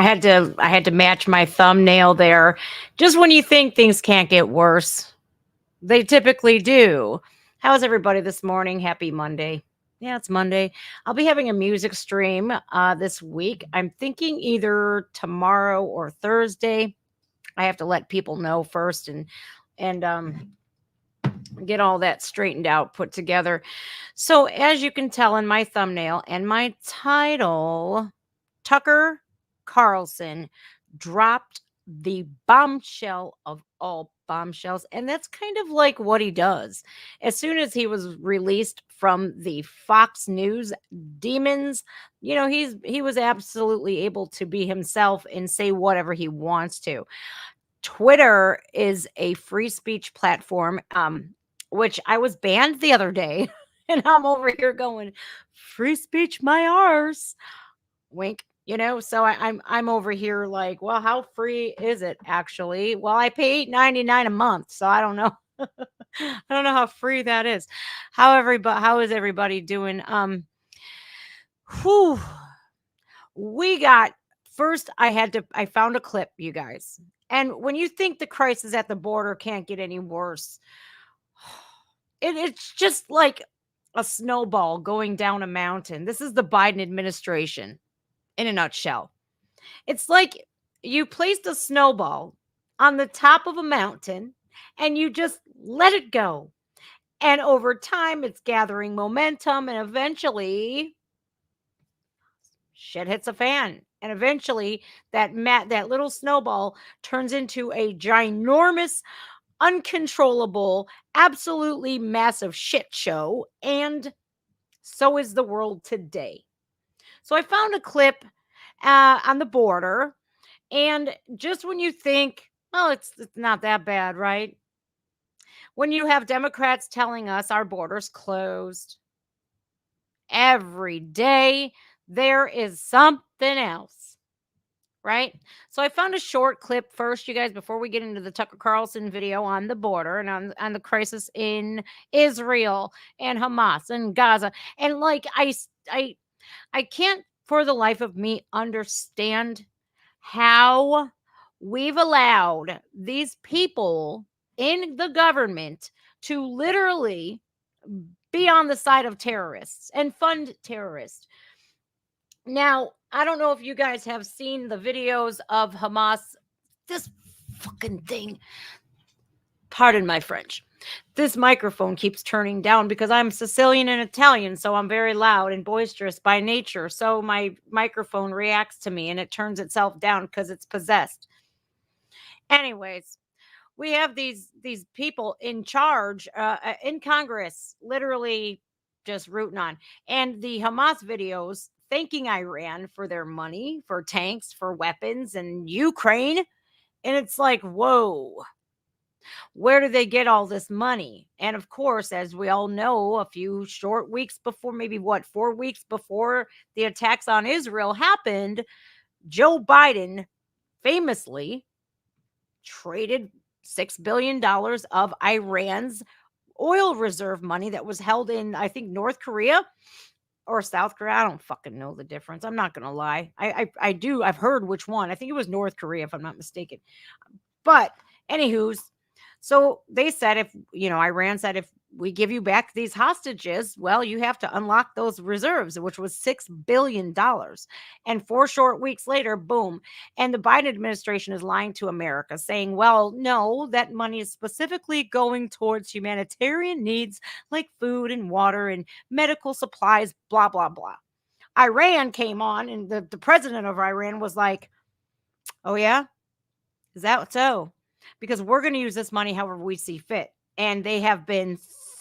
I had to match my thumbnail there. Just when you think things can't get worse, they typically do. How's everybody this morning? Happy Monday. Yeah, it's Monday. I'll be having a music stream this week. I'm thinking either tomorrow or Thursday. I have to let people know first and get all that straightened out, put together. So as you can tell in my thumbnail and my title, Tucker Carlson dropped the bombshell of all bombshells. And that's kind of like what he does. As soon as he was released from the Fox News demons, he was absolutely able to be himself and say whatever he wants to. Twitter is a free speech platform, which I was banned the other day. And I'm over here going, free speech, my arse. Wink. So I'm over here like, well, how free is it actually? Well, I pay $8.99 a month, so I don't know. I don't know how free that is. How is everybody doing? Whew. We got first. I found a clip, you guys. And when you think the crisis at the border can't get any worse, it's just like a snowball going down a mountain. This is the Biden administration in a nutshell. It's like you placed a snowball on the top of a mountain and you just let it go. And over time, it's gathering momentum, and eventually shit hits a fan. And eventually that little snowball turns into a ginormous, uncontrollable, absolutely massive shit show. And so is the world today. So I found a clip on the border. And just when you think, oh, it's not that bad, right? When you have Democrats telling us our border's closed every day, there is something else, right? So I found a short clip first, you guys, before we get into the Tucker Carlson video on the border and on the crisis in Israel and Hamas and Gaza. And like I can't for the life of me understand how we've allowed these people in the government to literally be on the side of terrorists and fund terrorists. Now, I don't know if you guys have seen the videos of Hamas. This fucking thing. Pardon my French. This microphone keeps turning down because I'm Sicilian and Italian, so I'm very loud and boisterous by nature. So my microphone reacts to me and it turns itself down because it's possessed. Anyways, we have these people in charge in Congress, literally just rooting on. And the Hamas videos thanking Iran for their money, for tanks, for weapons, and Ukraine. And it's like, whoa. Where do they get all this money? And of course, as we all know, a few short weeks before, maybe 4 weeks before the attacks on Israel happened, Joe Biden famously traded $6 billion of Iran's oil reserve money that was held in, I think, North Korea or South Korea. I don't fucking know the difference. I'm not going to lie. I do. I've heard which one. I think it was North Korea, if I'm not mistaken. But anywho's, so they said, Iran said, if we give you back these hostages, well, you have to unlock those reserves, which was $6 billion. And 4 short weeks later, boom. And the Biden administration is lying to America, saying, well, no, that money is specifically going towards humanitarian needs like food and water and medical supplies, blah, blah, blah. Iran came on, and the president of Iran was like, oh, yeah? Is that so? Because we're going to use this money however we see fit. And they have been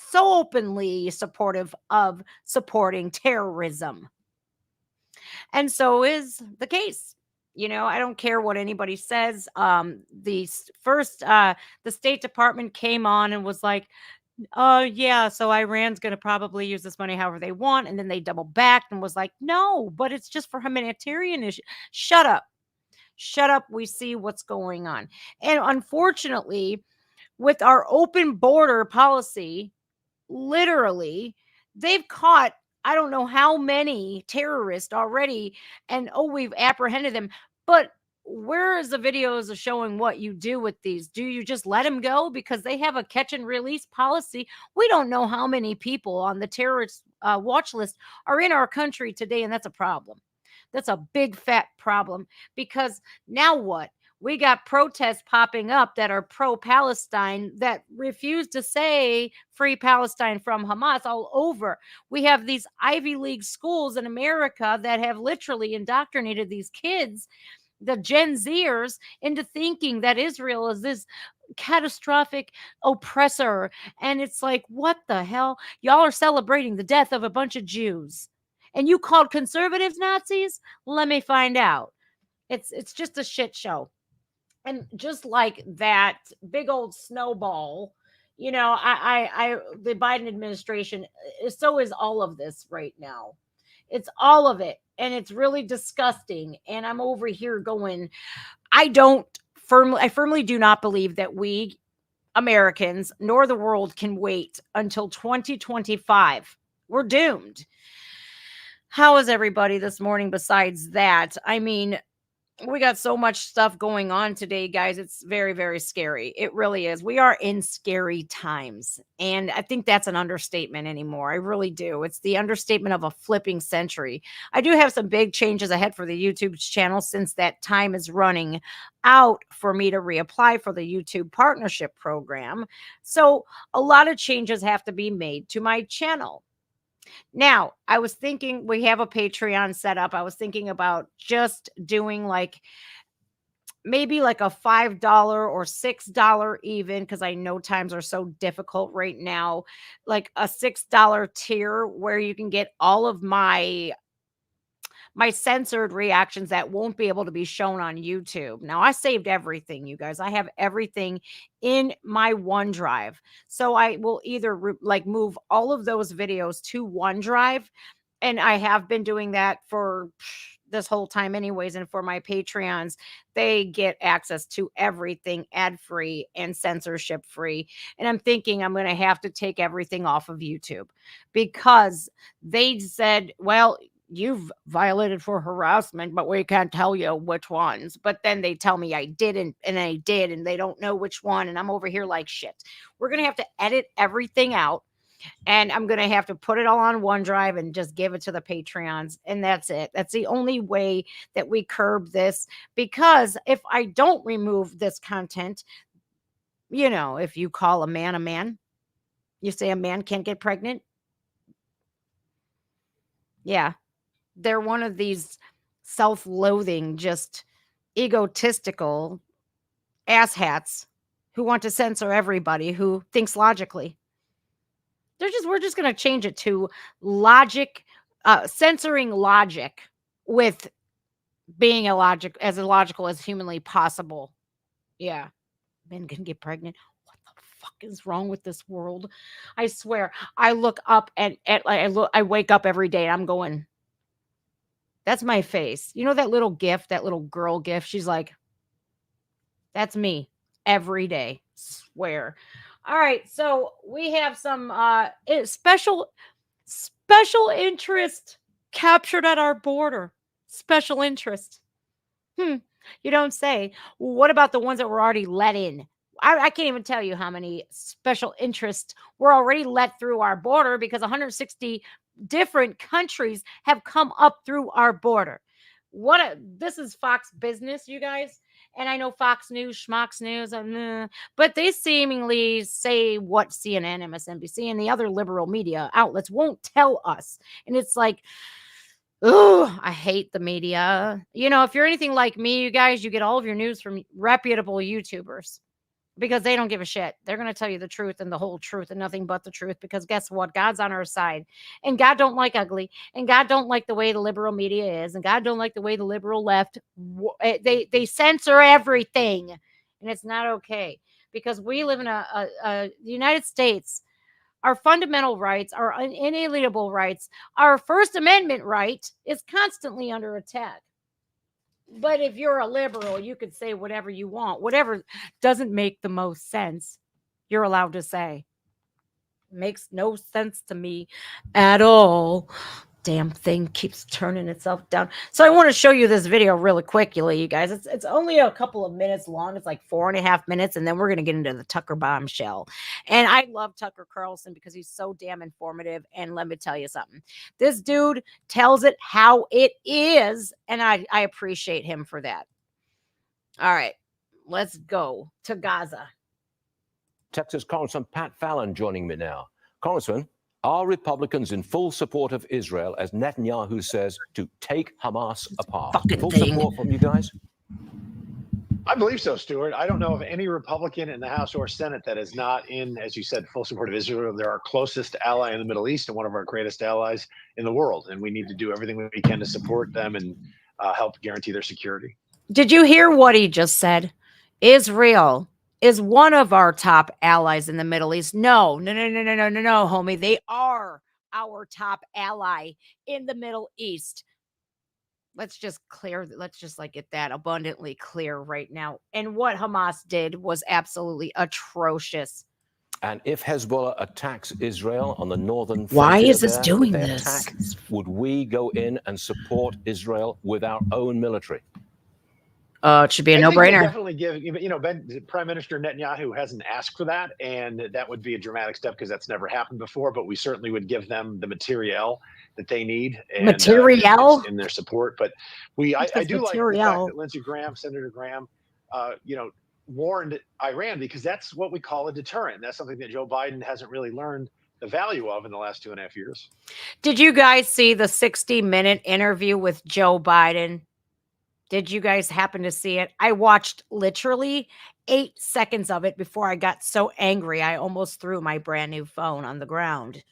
so openly supportive of supporting terrorism. And so is the case. I don't care what anybody says. The State Department came on and was like, yeah, so Iran's going to probably use this money however they want. And then they double backed and was like, no, but it's just for humanitarian issue. Shut up. We see what's going on. And unfortunately, with our open border policy, literally, they've caught, I don't know how many terrorists already. And we've apprehended them. But where is the videos of showing what you do with these? Do you just let them go because they have a catch and release policy? We don't know how many people on the terrorist watch list are in our country today, and that's a problem. That's a big fat problem because now what? We got protests popping up that are pro Palestine that refuse to say free Palestine from Hamas all over. We have these Ivy League schools in America that have literally indoctrinated these kids, the Gen Zers, into thinking that Israel is this catastrophic oppressor. And it's like, what the hell? Y'all are celebrating the death of a bunch of Jews. And you called conservatives Nazis? Let me find out. It's just a shit show. And just like that big old snowball, the Biden administration, so is all of this right now. It's all of it. And it's really disgusting. And I'm over here going, I firmly do not believe that we Americans nor the world can wait until 2025. We're doomed. How is everybody this morning besides that? I mean, we got so much stuff going on today, guys. It's very, very scary. It really is. We are in scary times. And I think that's an understatement anymore. I really do. It's the understatement of a flipping century. I do have some big changes ahead for the YouTube channel since that time is running out for me to reapply for the YouTube partnership program. So a lot of changes have to be made to my channel. Now, I was thinking we have a Patreon set up. I was thinking about just doing like maybe like a $5 or $6 even, because I know times are so difficult right now, like a $6 tier where you can get all of my censored reactions that won't be able to be shown on YouTube. Now, I saved everything, you guys. I have everything in my OneDrive. So I will either move all of those videos to OneDrive, and I have been doing that for this whole time anyways. And for my Patreons, they get access to everything ad-free and censorship free. And I'm thinking I'm going to have to take everything off of YouTube because they said, well, you've violated for harassment, but we can't tell you which ones. But then they tell me I didn't, and I did, and they don't know which one. And I'm over here like, shit. We're going to have to edit everything out, and I'm going to have to put it all on OneDrive and just give it to the Patreons. And that's it. That's the only way that we curb this, because if I don't remove this content, if you call a man, you say a man can't get pregnant. Yeah. They're one of these self-loathing, just egotistical asshats who want to censor everybody who thinks logically. We're just going to change it to logic, censoring logic with being as illogical as humanly possible. Yeah. Men can get pregnant. What the fuck is wrong with this world? I swear, I look up and I wake up every day and I'm going, that's my face. You know that little gif, that little girl gif? She's like, that's me every day. Swear. All right, so we have some special interest captured at our border. Special interest. You don't say. What about the ones that were already let in? I can't even tell you how many special interests were already let through our border, because 160 different countries have come up through our border. This is Fox Business, you guys. And I know Fox News, Schmox News, but they seemingly say what CNN, MSNBC, and the other liberal media outlets won't tell us. And it's like, oh, I hate the media. If you're anything like me, you guys, you get all of your news from reputable YouTubers, because they don't give a shit. They're going to tell you the truth and the whole truth and nothing but the truth, because guess what? God's on our side, and God don't like ugly, and God don't like the way the liberal media is, and God don't like the way the liberal left. They censor everything, and it's not okay, because we live in the United States. Our fundamental rights, our inalienable rights, our First Amendment right is constantly under attack. But if you're a liberal, you could say whatever you want. Whatever doesn't make the most sense, you're allowed to say. Makes no sense to me at all. Damn thing keeps turning itself down. So I want to show you this video really quickly, you guys. It's only a couple of minutes long. It's like 4.5 minutes, and then we're gonna get into the Tucker bombshell. And I love Tucker Carlson because he's so damn informative. And let me tell you something. This dude tells it how it is, and I appreciate him for that. All right, let's go to Gaza. Texas Congressman Pat Fallon joining me now. Congressman, are Republicans in full support of Israel, as Netanyahu says, to take Hamas apart? Full support from you guys? I believe so, Stuart. I don't know of any Republican in the House or Senate that is not in, as you said, full support of Israel. They're our closest ally in the Middle East and one of our greatest allies in the world. And we need to do everything we can to support them and help guarantee their security. Did you hear what he just said? Israel is one of our top allies in the Middle East. No, homie. They are our top ally in the Middle East. Let's just get that abundantly clear right now. And what Hamas did was absolutely atrocious. And if Hezbollah attacks Israel on the northern frontier, why is this there, doing if they this? Attack, would we go in and support Israel with our own military? It should be a no-brainer. Definitely give, Prime Minister Netanyahu hasn't asked for that, and that would be a dramatic step because that's never happened before. But we certainly would give them the material that they need and in their support. But I do like the fact that Lindsey Graham, Senator Graham, warned Iran, because that's what we call a deterrent. That's something that Joe Biden hasn't really learned the value of in the last 2.5 years. Did you guys see the 60-minute interview with Joe Biden? Did you guys happen to see it? I watched literally 8 seconds of it before I got so angry I almost threw my brand new phone on the ground.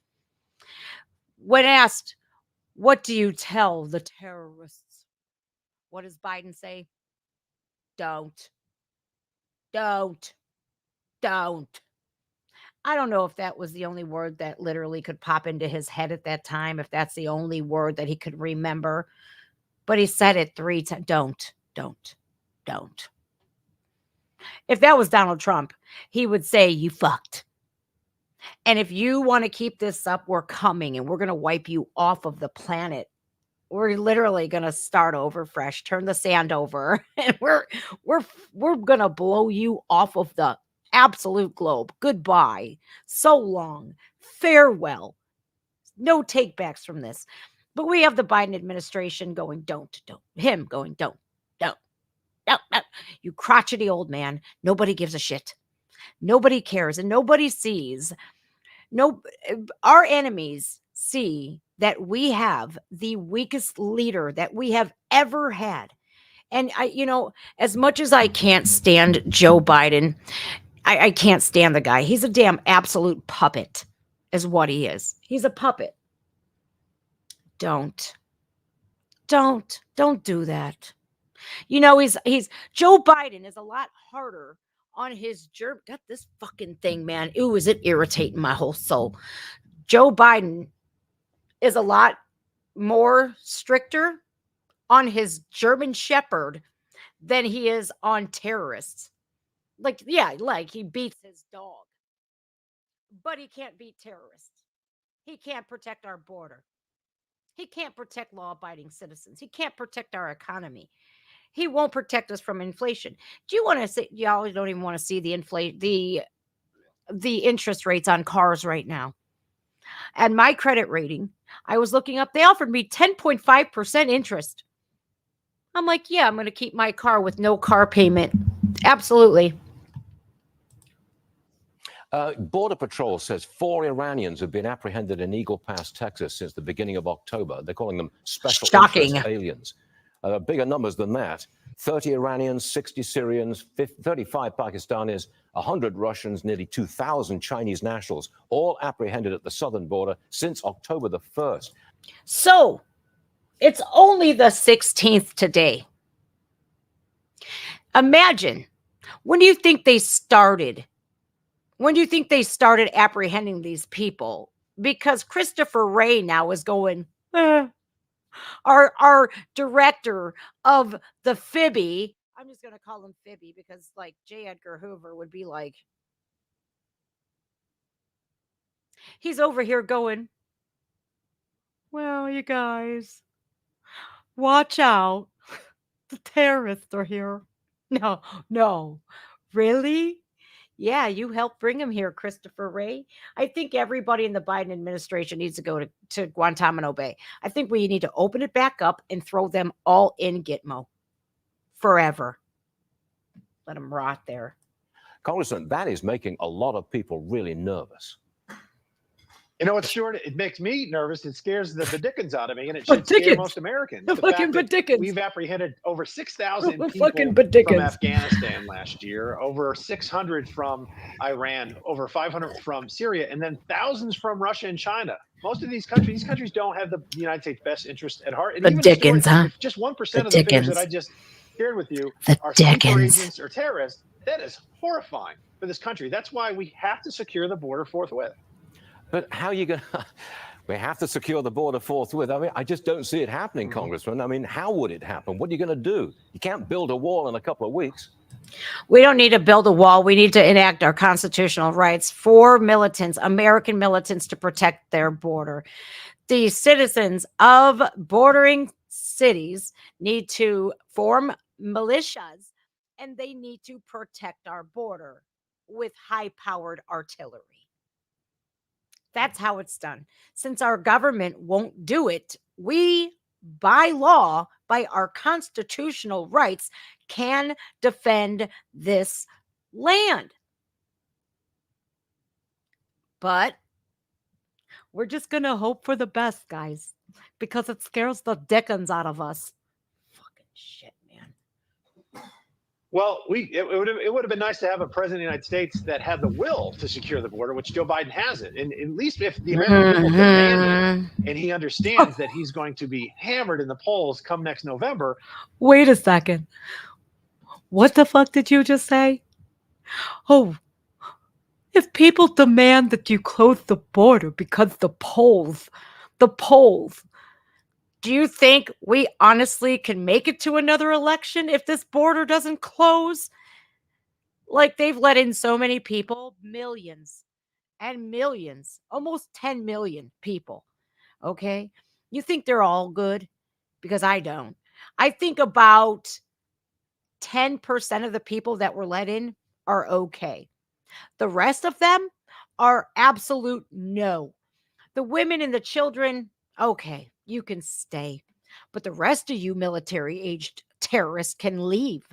When asked, what do you tell the terrorists? What does Biden say? Don't. I don't know if that was the only word that literally could pop into his head at that time, if that's the only word that he could remember. But he said it 3 times. Don't. If that was Donald Trump, he would say, you fucked. And if you want to keep this up, we're coming and we're going to wipe you off of the planet. We're literally going to start over fresh, turn the sand over, and we're going to blow you off of the absolute globe. Goodbye. So long. Farewell. No takebacks from this. But we have the Biden administration going, don't. Him going, don't. You crotchety old man. Nobody gives a shit. Nobody cares and nobody sees. Our enemies see that we have the weakest leader that we have ever had. And as much as I can't stand Joe Biden, I can't stand the guy. He's a damn absolute puppet is what he is. He's a puppet. Don't do that. He's Joe Biden is a lot harder on his germ. Got this fucking thing, man. Ooh, is it irritating my whole soul? Joe Biden is a lot more stricter on his German Shepherd than he is on terrorists. Like he beats his dog. But he can't beat terrorists. He can't protect our border. He can't protect law-abiding citizens. He can't protect our economy. He won't protect us from inflation. Do you want to see? Y'all don't even want to see the interest rates on cars right now. And my credit rating, I was looking up. They offered me 10.5% interest. I'm like, yeah, I'm going to keep my car with no car payment. Absolutely. Border Patrol says 4 Iranians have been apprehended in Eagle Pass, Texas, since the beginning of October. They're calling them special interest aliens. Bigger numbers than that. 30 Iranians, 60 Syrians, 35 Pakistanis, 100 Russians, nearly 2,000 Chinese nationals, all apprehended at the southern border since October the 1st. So it's only the 16th today. Imagine, when do you think they started? When do you think they started apprehending these people? Because Christopher Wray now is going, our director of the Fibby, I'm just going to call him Fibby because like J. Edgar Hoover would be like, he's over here going, Well, you guys, watch out. The terrorists are here. No, no. Really? Yeah, you helped bring him here, Christopher Wray. I think everybody in the Biden administration needs to go to Guantanamo Bay. I think we need to open it back up and throw them all in Gitmo forever. Let them rot there. Congressman, that is making a lot of people really nervous. You know what, Stuart? It makes me nervous. It scares the Dickens out of me, and it should scare most Americans. The fact that we've apprehended over 6,000 people from Afghanistan last year, over 600 from Iran, over 500 from Syria, and then thousands from Russia and China. Most of these countries don't have the United States' best interest at heart. And the Dickens, Stuart, if just 1% of the figures that I just shared with you are sleeper agents or terrorists, that is horrifying for this country. That's why we have to secure the border forthwith. But how are you going to? We have to secure the border forthwith. I mean, I just don't see it happening, Congressman. I mean, how would it happen? What are you going to do? You can't build a wall in a couple of weeks. We don't need to build a wall. We need to enact our constitutional rights for militants, American militants, to protect their border. The citizens of bordering cities need to form militias, and they need to protect our border with high-powered artillery. That's how it's done. Since our government won't do it, we, by law, by our constitutional rights, can defend this land. But we're just going to hope for the best, guys, because it scares the dickens out of us. Fucking shit, man. Well, it would have been nice to have a president of the United States that had the will to secure the border, which Joe Biden hasn't. And at least if the American people demand it, and he understands that he's going to be hammered in the polls come next November. Wait a second. What the fuck did you just say? Oh, if people demand that you close the border because the polls, do you think we honestly can make it to another election if this border doesn't close? Like, they've let in so many people, millions and millions, almost 10 million people. Okay. You think they're all good? Because I don't. I think about 10% of the people that were let in are okay. The rest of them are absolute no. The women and the children, okay, you can stay. But the rest of you military-aged terrorists can leave.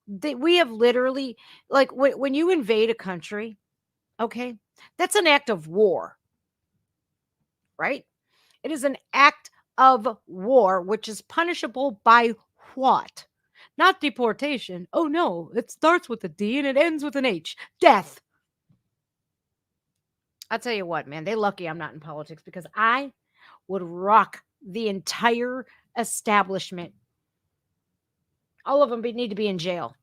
We have literally, like, when you invade a country, okay, that's an act of war, right? It is an act of war, which is punishable by what? Not deportation. Oh, no, it starts with a D and it ends with an H. Death. I'll tell you what, man, they're lucky I'm not in politics, because I would rock the entire establishment. All of them need to be in jail.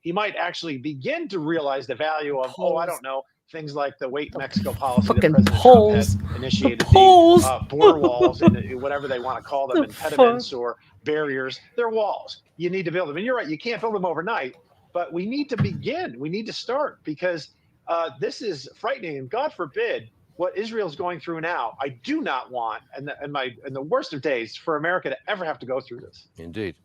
He might actually begin to realize the value of, I don't know, things like the Wait Mexico policy that President Trump has initiated, the border walls and whatever they want to call them, impediments or barriers. They're walls. You need to build them. And you're right, you can't build them overnight, but we need to begin. We need to start, because this is frightening. And God forbid what Israel's going through now. I do not want, in the worst of days, for America to ever have to go through this. Indeed.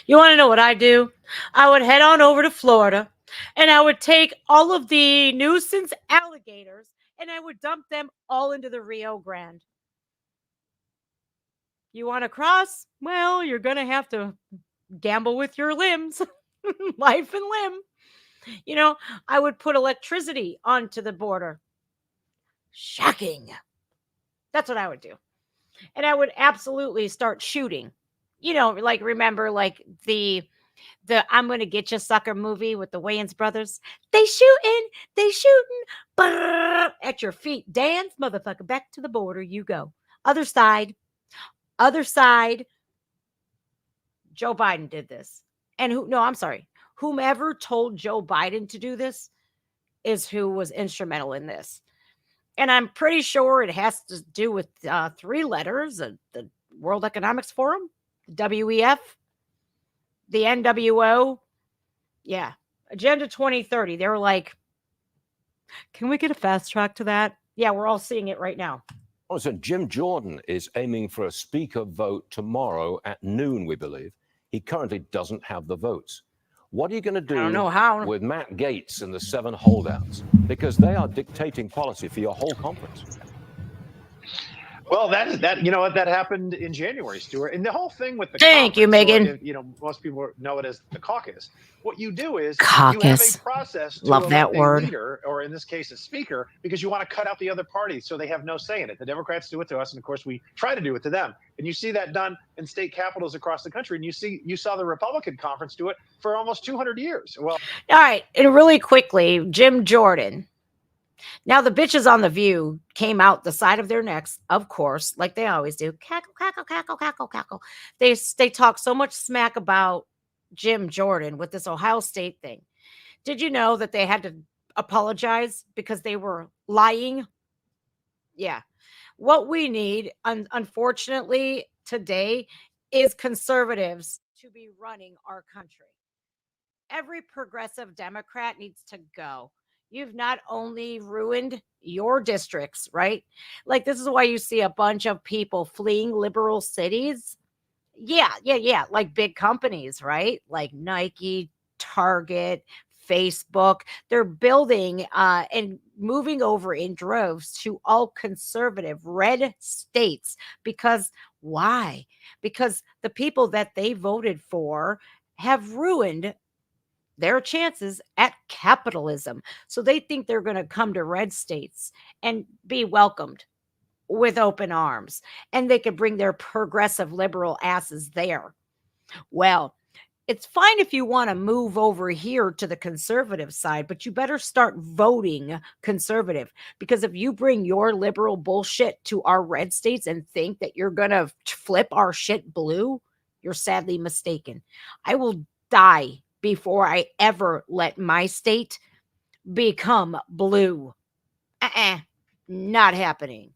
You want to know what I do? I would head on over to Florida, and I would take all of the nuisance alligators and I would dump them all into the Rio Grande. You want to cross? Well, you're going to have to gamble with your limbs, life and limb. You know, I would put electricity onto the border. Shocking. That's what I would do. And I would absolutely start shooting. You know, like, remember, like the I'm Gonna Get You Sucker movie with the Wayans brothers? They shooting at your feet. Dance, motherfucker, back to the border you go. Other side. Joe Biden did this. And whomever told Joe Biden to do this is who was instrumental in this. And I'm pretty sure it has to do with 3 letters, the World Economics Forum, WEF, the NWO. Yeah. Agenda 2030. They were like, can we get a fast track to that? Yeah, we're all seeing it right now. Oh, so Jim Jordan is aiming for a speaker vote tomorrow at noon, we believe. He currently doesn't have the votes. What are you going to do I don't know how. with Matt Gaetz and the 7 holdouts? Because they are dictating policy for your whole conference. Well, that you know what, that happened in January, Stuart, and the whole thing with the Thank you, Megan. or, you know, most people know it as the caucus. What you do is caucus. you have a process to Love that elect word. a leader, or in this case, a speaker, because you want to cut out the other party so they have no say in it. The Democrats do it to us, and of course, we try to do it to them. And you see that done in state capitals across the country, and you saw the Republican conference do it for almost 200 years. Well, all right, and really quickly, Jim Jordan. Now, the bitches on The View came out the side of their necks, of course, like they always do. Cackle, cackle, cackle, cackle, cackle. They talk so much smack about Jim Jordan with this Ohio State thing. Did you know that they had to apologize because they were lying? Yeah. What we need, unfortunately, today is conservatives to be running our country. Every progressive Democrat needs to go. You've not only ruined your districts, right? Like, this is why you see a bunch of people fleeing liberal cities. Yeah. Like big companies, right? Like Nike, Target, Facebook. They're building and moving over in droves to all conservative red states. Because why? Because the people that they voted for have ruined their chances at capitalism. So they think they're going to come to red states and be welcomed with open arms, and they could bring their progressive liberal asses there. Well, it's fine if you want to move over here to the conservative side, but you better start voting conservative, because if you bring your liberal bullshit to our red states and think that you're going to flip our shit blue, you're sadly mistaken. I will die before I ever let my state become blue. Not happening.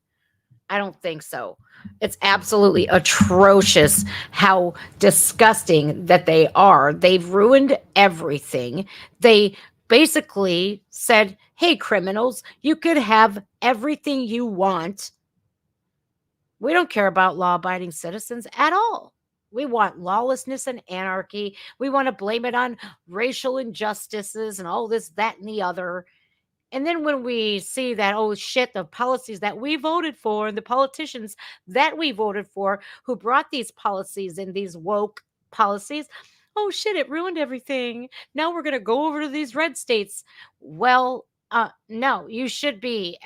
I don't think so. It's absolutely atrocious how disgusting that they are. They've ruined everything. They basically said, hey, criminals, you could have everything you want. We don't care about law-abiding citizens at all. We want lawlessness and anarchy. We want to blame it on racial injustices and all this, that, and the other. And then when we see that, oh shit, the policies that we voted for and the politicians that we voted for who brought these policies and these woke policies, oh shit, it ruined everything. Now we're going to go over to these red states. Well, no, you should be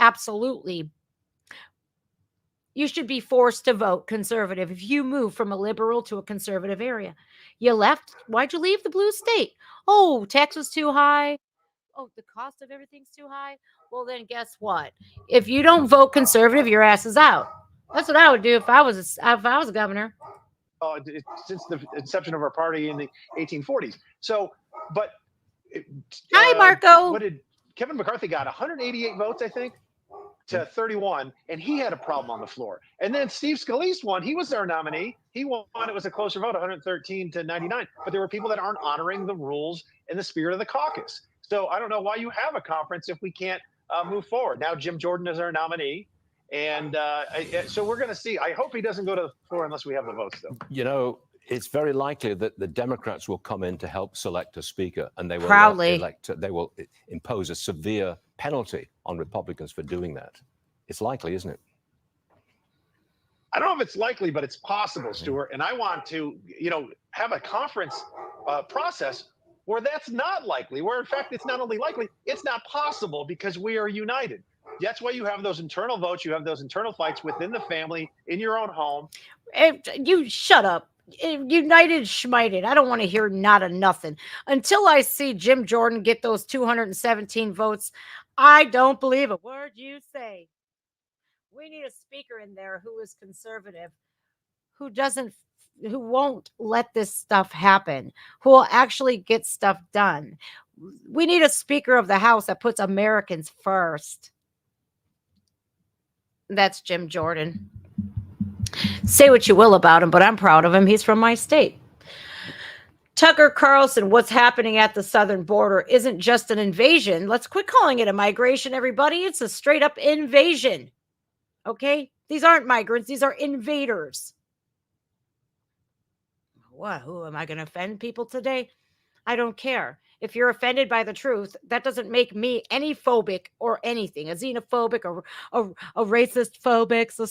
forced to vote conservative if you move from a liberal to a conservative area. You left. Why'd you leave the blue state? Oh, tax was too high. Oh, the cost of everything's too high. Well, then guess what? If you don't vote conservative, your ass is out. That's what I would do if I was a governor. Since the inception of our party in the 1840s. So, but hi, Marco. What did Kevin McCarthy got? 188 votes, I think, to 31, and he had a problem on the floor. And then Steve Scalise won. He was our nominee. He won. It was a closer vote, 113 to 99. But there were people that aren't honoring the rules and the spirit of the caucus. So I don't know why you have a conference if we can't move forward. Now Jim Jordan is our nominee. And so we're going to see. I hope he doesn't go to the floor unless we have the votes, though. You know, it's very likely that the Democrats will come in to help select a speaker, and they will they will impose a severe penalty on Republicans for doing that. It's likely, isn't it? I don't know if it's likely, but it's possible, Stuart. And I want to, have a conference process where that's not likely, where in fact it's not only likely, it's not possible, because we are united. That's why you have those internal votes. You have those internal fights within the family, in your own home. You shut up. United schmited. I don't want to hear not a nothing. Until I see Jim Jordan get those 217 votes, I don't believe a word you say. We need a speaker in there who is conservative, who won't let this stuff happen, who will actually get stuff done. We need a Speaker of the House that puts Americans first. That's Jim Jordan. Say what you will about him, but I'm proud of him. He's from my state. Tucker Carlson, what's happening at the southern border isn't just an invasion. Let's quit calling it a migration, everybody. It's a straight up invasion. Okay? These aren't migrants. These are invaders. What? Who am I going to offend people today? I don't care. If you're offended by the truth, that doesn't make me any phobic or anything, a xenophobic or a racist phobic, so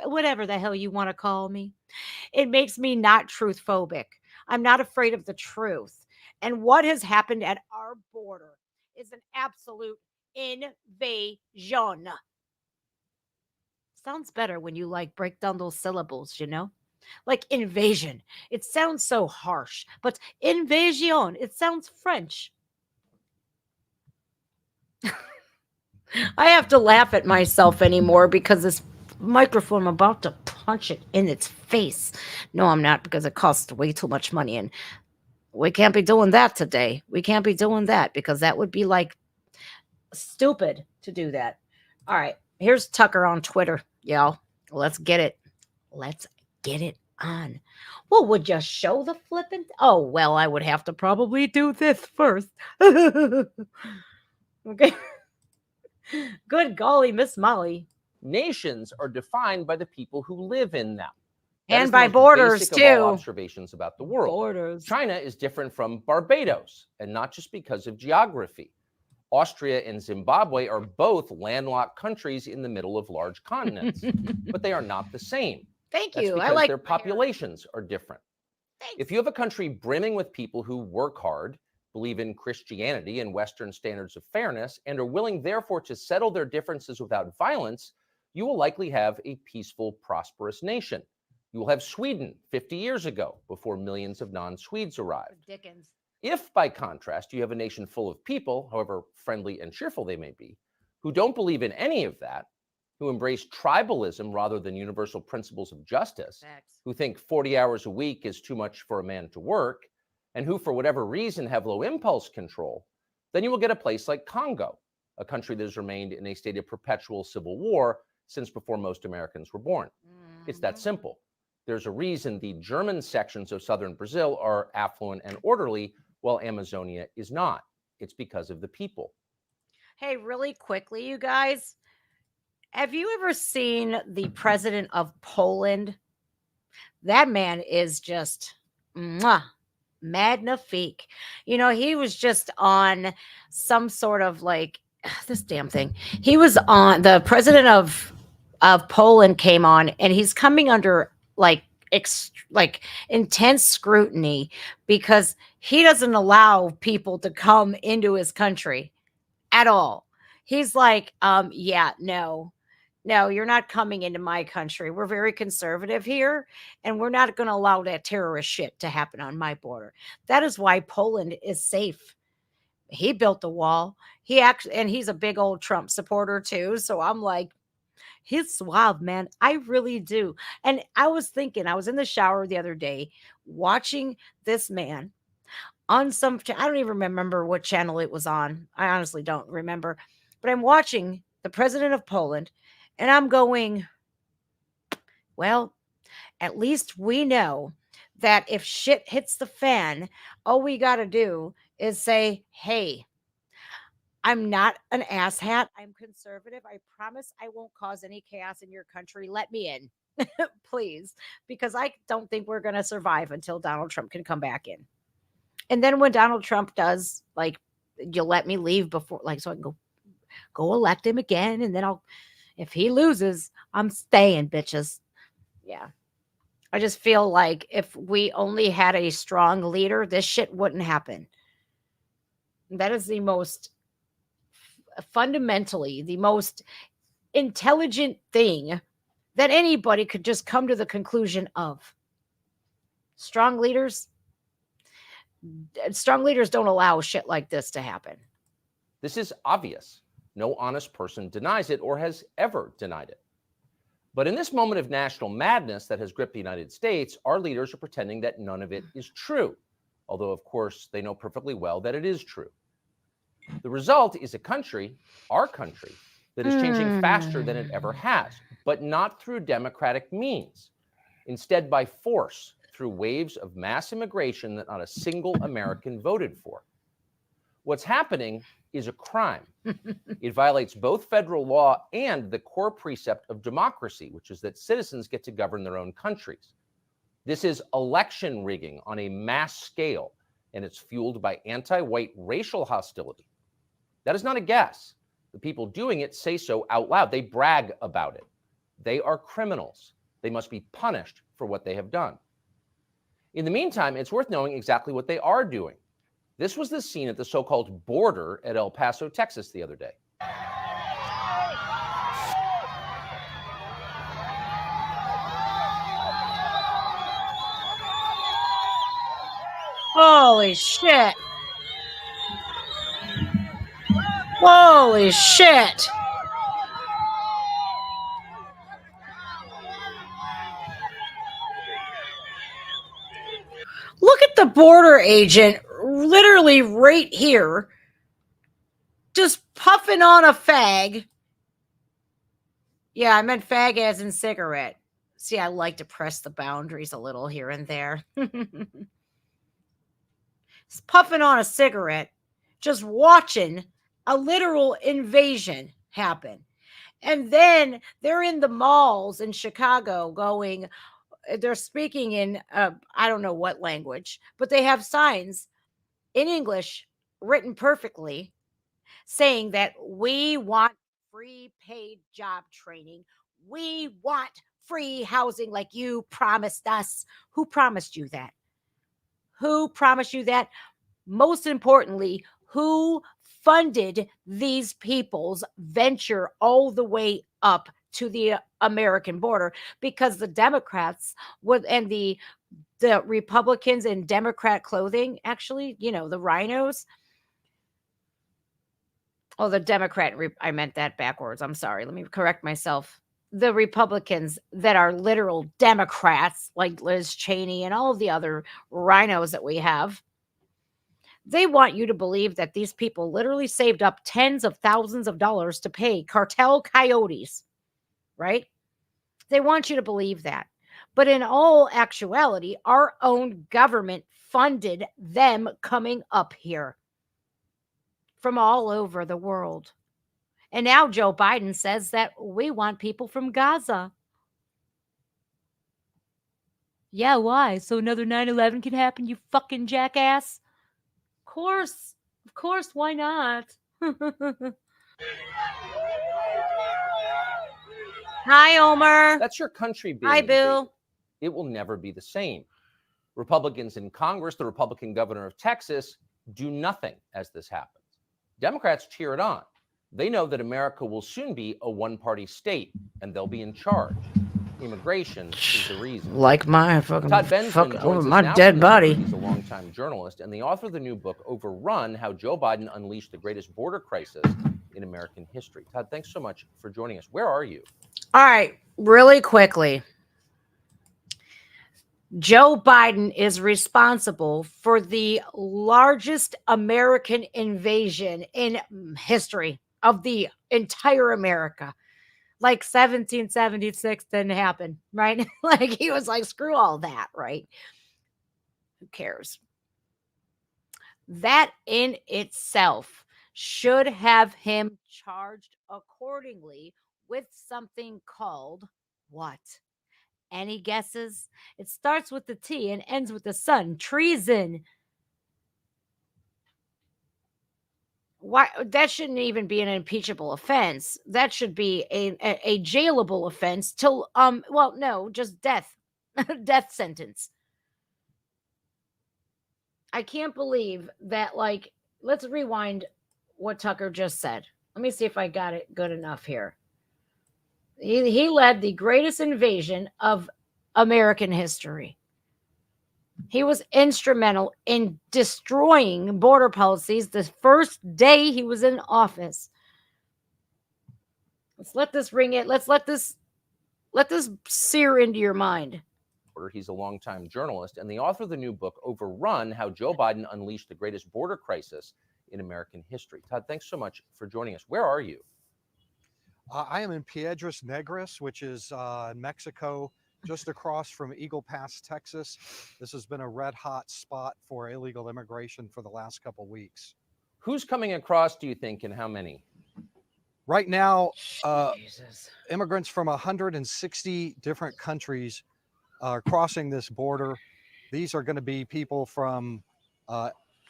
whatever the hell you want to call me. It makes me not truth phobic. I'm not afraid of the truth. And what has happened at our border is an absolute invasion. Sounds better when you like break down those syllables, like invasion. It sounds so harsh, but invasion, it sounds French. I have to laugh at myself anymore because this microphone, I'm about to punch it in its face. No, I'm not, because it costs way too much money, and we can't be doing that today. We can't be doing that because that would be like stupid to do that. All right, here's Tucker on Twitter, y'all. Let's get it. Let's get it on. Well, would you show the flippant? Oh, well, I would have to probably do this first. Okay. Good golly, Miss Molly. Nations are defined by the people who live in them. And by borders, too. Of all observations about the world. Borders. China is different from Barbados, and not just because of geography. Austria and Zimbabwe are both landlocked countries in the middle of large continents, but they are not the same. Thank you. That's because their populations are different. Thanks. If you have a country brimming with people who work hard, believe in Christianity and Western standards of fairness, and are willing, therefore, to settle their differences without violence, you will likely have a peaceful, prosperous nation. You will have Sweden 50 years ago, before millions of non-Swedes arrived. Dickens. If, by contrast, you have a nation full of people, however friendly and cheerful they may be, who don't believe in any of that, who embrace tribalism rather than universal principles of justice, Facts. who think 40 hours a week is too much for a man to work, and who, for whatever reason, have low impulse control, then you will get a place like Congo, a country that has remained in a state of perpetual civil war since before most Americans were born. It's that simple. There's a reason the German sections of southern Brazil are affluent and orderly, while Amazonia is not. It's because of the people. Hey, really quickly, you guys, have you ever seen the president of Poland? That man is just magnifique. He was just on some sort of like this damn thing. He was on, the president of Poland came on, and he's coming under like intense scrutiny because he doesn't allow people to come into his country at all. He's like, no, you're not coming into my country. We're very conservative here, and we're not going to allow that terrorist shit to happen on my border. That is why Poland is safe. He built the wall. And he's a big old Trump supporter too. So I'm like, he's suave, man. I really do. And I was thinking, I was in the shower the other day watching this man on I don't even remember what channel it was on. I honestly don't remember. But I'm watching the president of Poland, and I'm going, well, at least we know that if shit hits the fan, all we got to do is say, hey, I'm not an asshat. I'm conservative. I promise I won't cause any chaos in your country. Let me in, please, because I don't think we're going to survive until Donald Trump can come back in. And then when Donald Trump does, like, you'll let me leave before, like, so I can go elect him again. And then if he loses, I'm staying, bitches. Yeah. I just feel like if we only had a strong leader, this shit wouldn't happen. That is the most fundamentally the most intelligent thing that anybody could just come to the conclusion of. Strong leaders don't allow shit like this to happen. This is obvious. No honest person denies it or has ever denied it. But in this moment of national madness that has gripped the United States, our leaders are pretending that none of it is true, although, of course, they know perfectly well that it is true. The result is a country, our country, that is changing faster than it ever has, but not through democratic means. Instead, by force, through waves of mass immigration that not a single American voted for. What's happening is a crime. It violates both federal law and the core precept of democracy, which is that citizens get to govern their own countries. This is election rigging on a mass scale, and it's fueled by anti-white racial hostility. That is not a guess. The people doing it say so out loud. They brag about it. They are criminals. They must be punished for what they have done. In the meantime, it's worth knowing exactly what they are doing. This was the scene at the so-called border at El Paso, Texas, the other day. Holy shit. Holy shit. Look at the border agent literally right here, just puffing on a fag. Yeah, I meant fag as in cigarette. See, I like to press the boundaries a little here and there. He's puffing on a cigarette, just watching a literal invasion happen. And then they're in the malls in Chicago going, they're speaking in, I don't know what language, but they have signs in English written perfectly saying that we want free paid job training. We want free housing like you promised us. Who promised you that? Who promised you that? Most importantly, who funded these people's venture all the way up to the American border? Because the Democrats would, and the Republicans in Democrat clothing, actually, you know, the rhinos. Oh, the Democrat, I meant that backwards. I'm sorry. Let me correct myself. The Republicans that are literal Democrats, like Liz Cheney and all of the other rhinos that we have, they want you to believe that these people literally saved up tens of thousands of dollars to pay cartel coyotes, right? They want you to believe that. But in all actuality, our own government funded them coming up here from all over the world. And now Joe Biden says that we want people from Gaza. Yeah, why? So another 9/11 can happen, you fucking jackass? Of course, why not? Hi, Omer. That's your country being Hi, invaded. Bill. It will never be the same. Republicans in Congress, the Republican governor of Texas, do nothing as this happens. Democrats cheer it on. They know that America will soon be a one-party state, and they'll be in charge. Immigration is the reason. Like my fucking Todd Bensman over joins my us now dead from the body. Hill. He's a longtime journalist and the author of the new book, Overrun, How Joe Biden Unleashed the Greatest Border Crisis in American History. Todd, thanks so much for joining us. Where are you? All right, really quickly. Joe Biden is responsible for the largest American invasion in history of the entire America. Like 1776 didn't happen, right? Like he was like, screw all that, right? Who cares? That in itself should have him charged accordingly with something called what? Any guesses? It starts with the T and ends with the sun. Treason. Why? That shouldn't even be an impeachable offense. That should be a jailable offense till well, no, just death. Death sentence. I can't believe that, like, let's rewind what Tucker just said. Let me see if I got it good enough here. He led the greatest invasion of American history. He was instrumental in destroying border policies the first day he was in office. Let's let this ring it. Let's let this sear into your mind. He's a longtime journalist and the author of the new book, Overrun, How Joe Biden Unleashed the Greatest Border Crisis in American History. Todd, thanks so much for joining us. Where are you? I am in Piedras Negras, which is in Mexico, just across from Eagle Pass, Texas. This has been a red hot spot for illegal immigration for the last couple of weeks. Who's coming across, do you think, and how many? Right now, immigrants from 160 different countries are crossing this border. These are going to be people from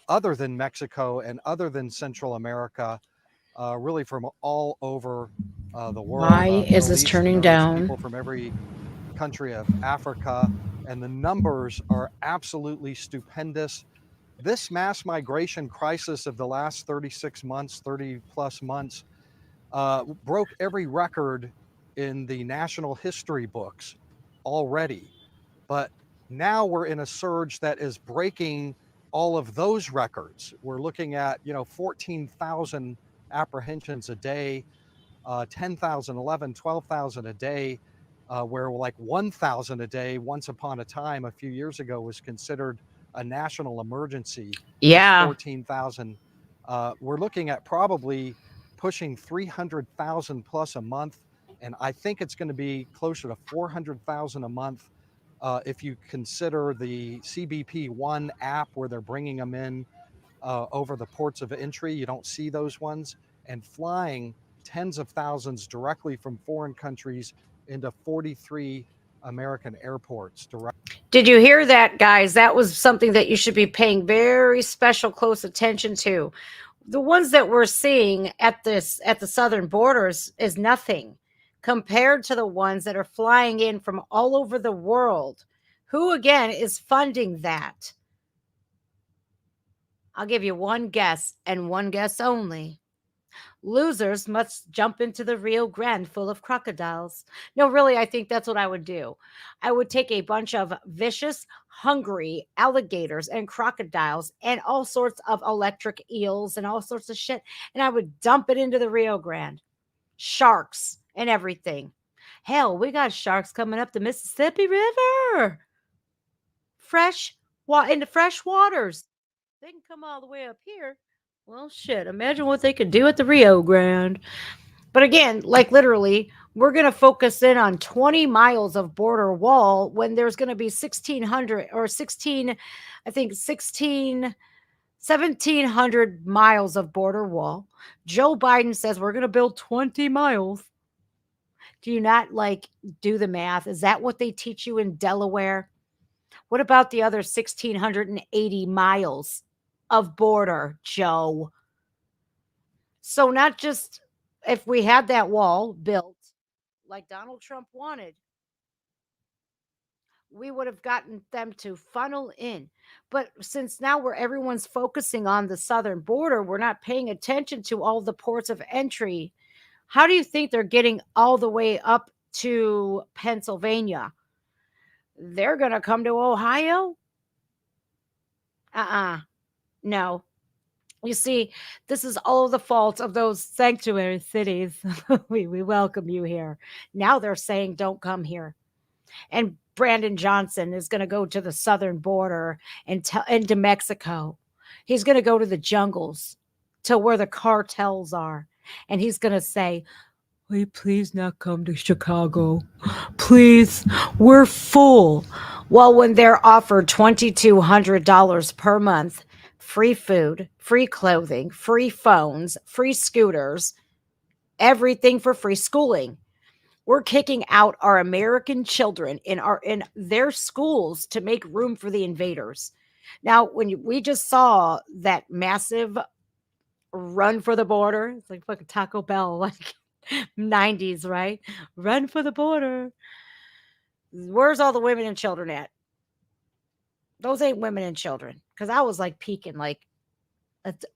other than Mexico and other than Central America, really from all over the world. Why is this turning down? People from every country of Africa, and the numbers are absolutely stupendous. This mass migration crisis of the last 36 months, 30 plus months, broke every record in the national history books already. But now we're in a surge that is breaking all of those records. We're looking at, 14,000 apprehensions a day, 10,000, 11, 12,000 a day, where like 1,000 a day once upon a time a few years ago was considered a national emergency. Yeah. 14,000. We're looking at probably pushing 300,000 plus a month. And I think it's going to be closer to 400,000 a month if you consider the CBP One app where they're bringing them in over the ports of entry. You don't see those ones, and flying tens of thousands directly from foreign countries into 43 American airports. Did you hear that, guys? That was something that you should be paying very special close attention to. The ones that we're seeing at the southern borders is nothing compared to the ones that are flying in from all over the world. Who again is funding that? I'll give you one guess, and one guess only. Losers must jump into the Rio Grande full of crocodiles. No, really, I think that's what I would do. I would take a bunch of vicious, hungry alligators and crocodiles and all sorts of electric eels and all sorts of shit, and I would dump it into the Rio Grande. Sharks and everything. Hell, we got sharks coming up the Mississippi River. In the fresh waters. They can come all the way up here. Well, shit, imagine what they could do at the Rio Grande. But again, like literally, we're going to focus in on 20 miles of border wall when there's going to be 1,600 or 16, I think 1,700 miles of border wall. Joe Biden says we're going to build 20 miles. Do you not do the math? Is that what they teach you in Delaware? What about the other 1,680 miles of border, Joe? So not just if we had that wall built like Donald Trump wanted, we would have gotten them to funnel in. But since now everyone's focusing on the southern border, we're not paying attention to all the ports of entry. How do you think they're getting all the way up to Pennsylvania? They're going to come to Ohio? No. You see, this is all the fault of those sanctuary cities. we welcome you here. Now they're saying don't come here. And Brandon Johnson is going to go to the southern border and into Mexico. He's going to go to the jungles to where the cartels are. And he's going to say, will you please not come to Chicago? Please, we're full. Well, when they're offered $2,200 per month, free food, free clothing, free phones, free scooters, everything for free schooling. We're kicking out our American children in their schools to make room for the invaders. Now, we just saw that massive run for the border, it's like fucking Taco Bell, like 90s, right? Run for the border. Where's all the women and children at? Those ain't women and children. Because I was like peeking, like,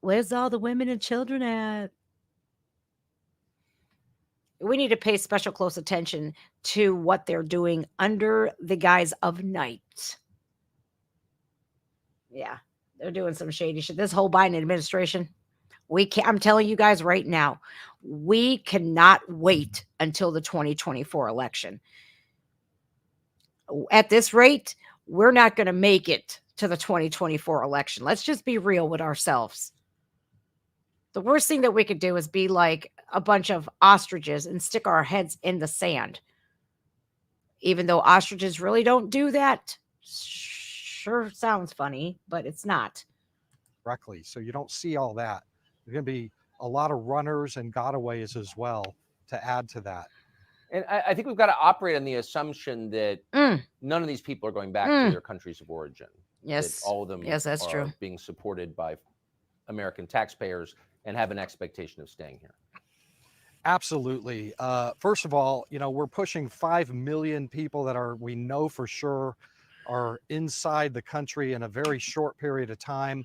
where's all the women and children at? We need to pay special close attention to what they're doing under the guise of night. Yeah, they're doing some shady shit. This whole Biden administration, I'm telling you guys right now, we cannot wait until the 2024 election. At this rate, we're not going to make it to the 2024 election. Let's just be real with ourselves. The worst thing that we could do is be like a bunch of ostriches and stick our heads in the sand. Even though ostriches really don't do that. Sure sounds funny, but it's not. Correctly. So you don't see all that. There's going to be a lot of runners and gotaways as well to add to that. And I think we've got to operate on the assumption that none of these people are going back to their countries of origin. Yes. That all of them that's are true. being supported by American taxpayers and have an expectation of staying here. Absolutely. First of all, we're pushing 5 million people that we know for sure are inside the country in a very short period of time.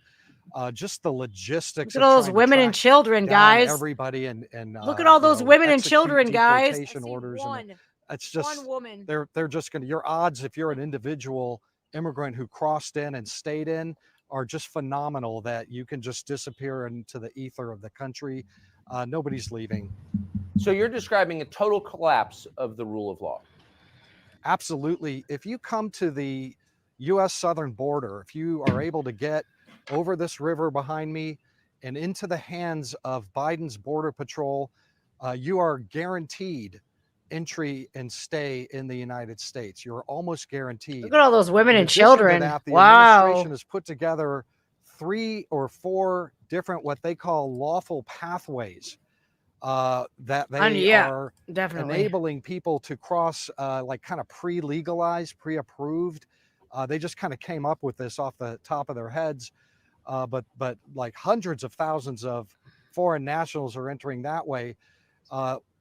Just the logistics. Look at all those women and children, guys. Everybody and look at all those women and children, guys. Orders. It's just one woman. They're just going to. Your odds, if you're an individual immigrant who crossed in and stayed in, are just phenomenal. That you can just disappear into the ether of the country. Nobody's leaving. So you're describing a total collapse of the rule of law. Absolutely. If you come to the U.S. southern border, if you are able to get over this river behind me and into the hands of Biden's Border Patrol, you are guaranteed entry and stay in the United States. You're almost guaranteed. Look at all those women and children. The administration has put together 3 or 4 different what they call lawful pathways that they are enabling people to cross, like kind of pre-legalized, pre-approved. They just kind of came up with this off the top of their heads. But like hundreds of thousands of foreign nationals are entering that way.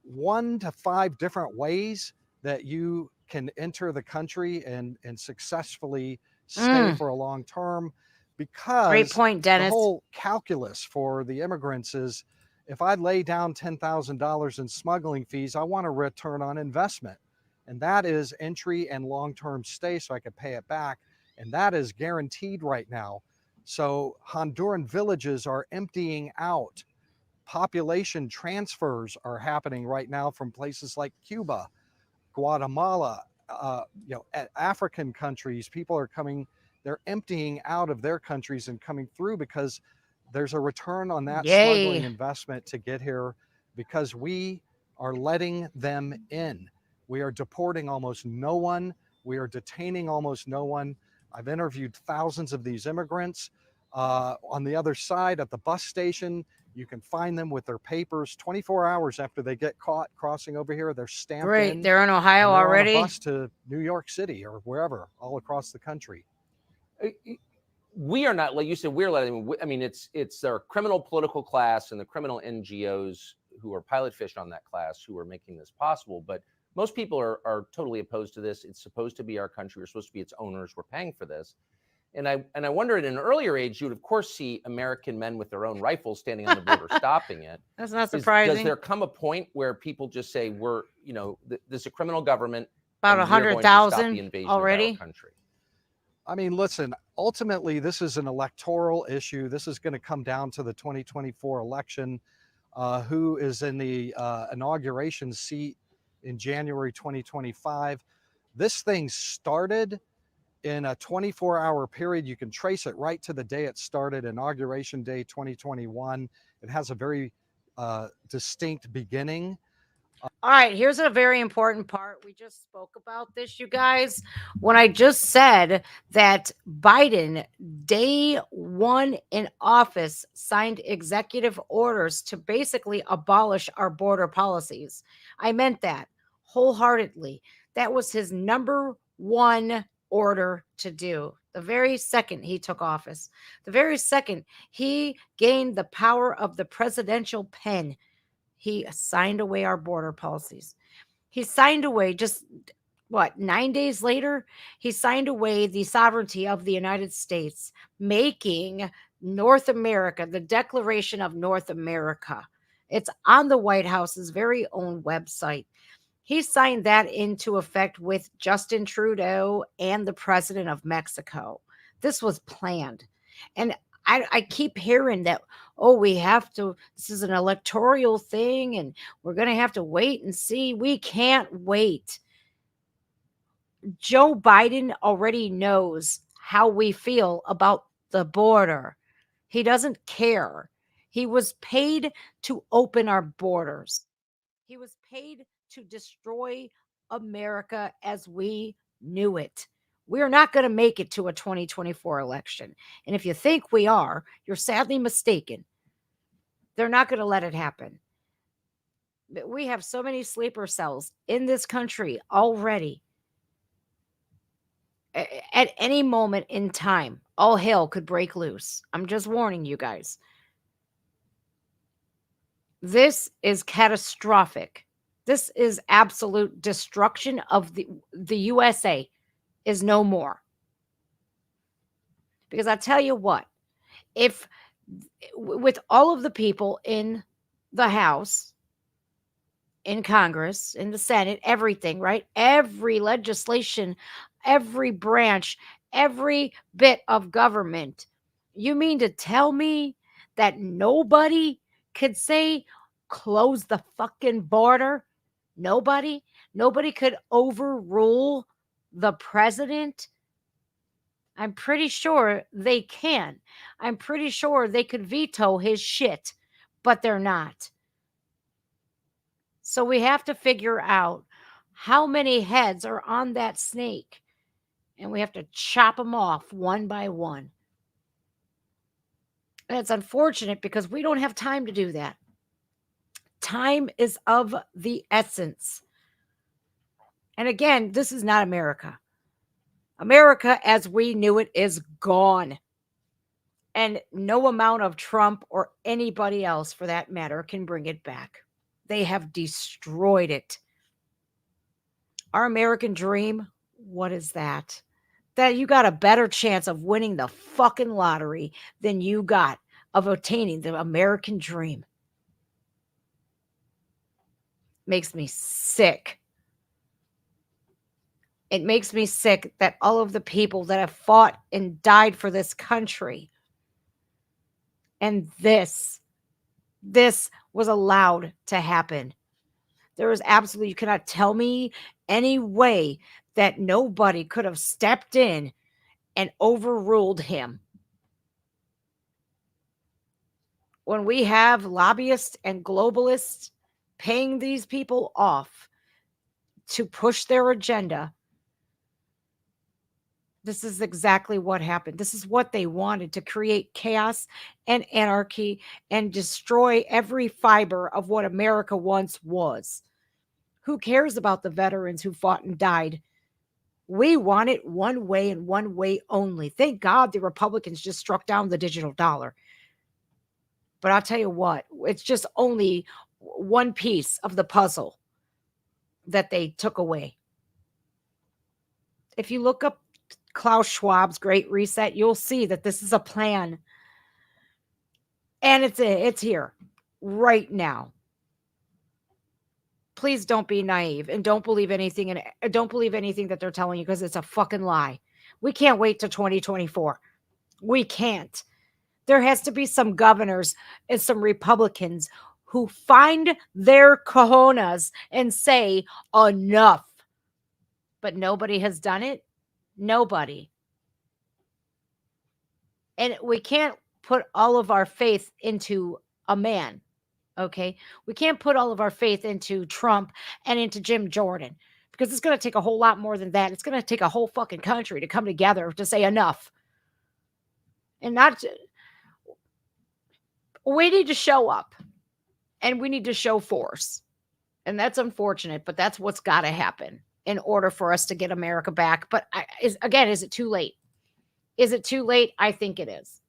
1 to 5 different ways that you can enter the country and successfully stay for a long term, because great point, Dennis. The whole calculus for the immigrants is, if I lay down $10,000 in smuggling fees, I want a return on investment. And that is entry and long-term stay so I can pay it back. And that is guaranteed right now. So Honduran villages are emptying out. Population transfers are happening right now from places like Cuba, Guatemala, African countries. People are coming, they're emptying out of their countries and coming through because there's a return on that smuggling investment to get here, because we are letting them in. We are deporting almost no one. We are detaining almost no one. I've interviewed thousands of these immigrants. On the other side at the bus station, you can find them with their papers 24 hours after they get caught crossing over here. They're stamped in. Great, they're in Ohio already. On a bus to New York City or wherever, all across the country. We are not, like you said, we're letting, I mean, it's their criminal political class and the criminal NGOs who are pilot fished on that class who are making this possible. But most people are totally opposed to this. It's supposed to be our country. We're supposed to be its owners. We're paying for this. And I wonder, at an earlier age, you would, of course, see American men with their own rifles standing on the border stopping it. That's not surprising. Does there come a point where people just say, there's a criminal government, about 100,000 already? Country? I mean, listen, ultimately, this is an electoral issue. This is going to come down to the 2024 election. Who is in the inauguration seat in January 2025. This thing started in a 24-hour period. You can trace it right to the day it started, Inauguration Day 2021. It has a very distinct beginning. All right, here's a very important part. We just spoke about this, you guys. When I just said that Biden, day 1 in office, signed executive orders to basically abolish our border policies, I meant that wholeheartedly. That was his number 1 order to do. The very second he took office, the very second he gained the power of the presidential pen, he signed away our border policies. He signed away, just 9 days later, he signed away the sovereignty of the United States, making North America, the Declaration of North America. It's on the White House's very own website. He signed that into effect with Justin Trudeau and the president of Mexico. This was planned. And I keep hearing that, we have to, this is an electoral thing and we're going to have to wait and see. We can't wait. Joe Biden already knows how we feel about the border. He doesn't care. He was paid to open our borders. He was paid to destroy America as we knew it. We're not going to make it to a 2024 election. And if you think we are, you're sadly mistaken. They're not going to let it happen. But we have so many sleeper cells in this country already. At any moment in time, all hell could break loose. I'm just warning you guys. This is catastrophic. This is absolute destruction of the USA is no more. Because I tell you what, if with all of the people in the House, in Congress, in the Senate, everything, right? Every legislation, every branch, every bit of government. You mean to tell me that nobody could say, close the fucking border? Nobody? Nobody could overrule the president? I'm pretty sure they can. I'm pretty sure they could veto his shit, but they're not. So we have to figure out how many heads are on that snake, and we have to chop them off one by one. And it's unfortunate because we don't have time to do that. Time is of the essence. And again, this is not America. America, as we knew it, is gone. And no amount of Trump or anybody else, for that matter, can bring it back. They have destroyed it. Our American dream, what is that? That you got a better chance of winning the fucking lottery than you got of attaining the American dream. Makes me sick. It makes me sick that all of the people that have fought and died for this country, and this was allowed to happen. There is absolutely, you cannot tell me any way that nobody could have stepped in and overruled him. When we have lobbyists and globalists paying these people off to push their agenda, this is exactly what happened. This is what they wanted, to create chaos and anarchy and destroy every fiber of what America once was. Who cares about the veterans who fought and died? We want it one way and one way only. Thank God the Republicans just struck down the digital dollar. But I'll tell you what, it's just only one piece of the puzzle that they took away. If you look up Klaus Schwab's Great Reset, you'll see that this is a plan. And it's here right now. Please don't be naive and don't believe anything that they're telling you, because it's a fucking lie. We can't wait till 2024. We can't. There has to be some governors and some Republicans who find their cojones and say enough. But nobody has done it. Nobody. And we can't put all of our faith into a man. Okay. We can't put all of our faith into Trump and into Jim Jordan, because it's going to take a whole lot more than that. It's going to take a whole fucking country to come together to say enough. And not, we need to show up and we need to show force. And that's unfortunate, but that's what's got to happen in order for us to get America back. But is it too late? Is it too late? I think it is.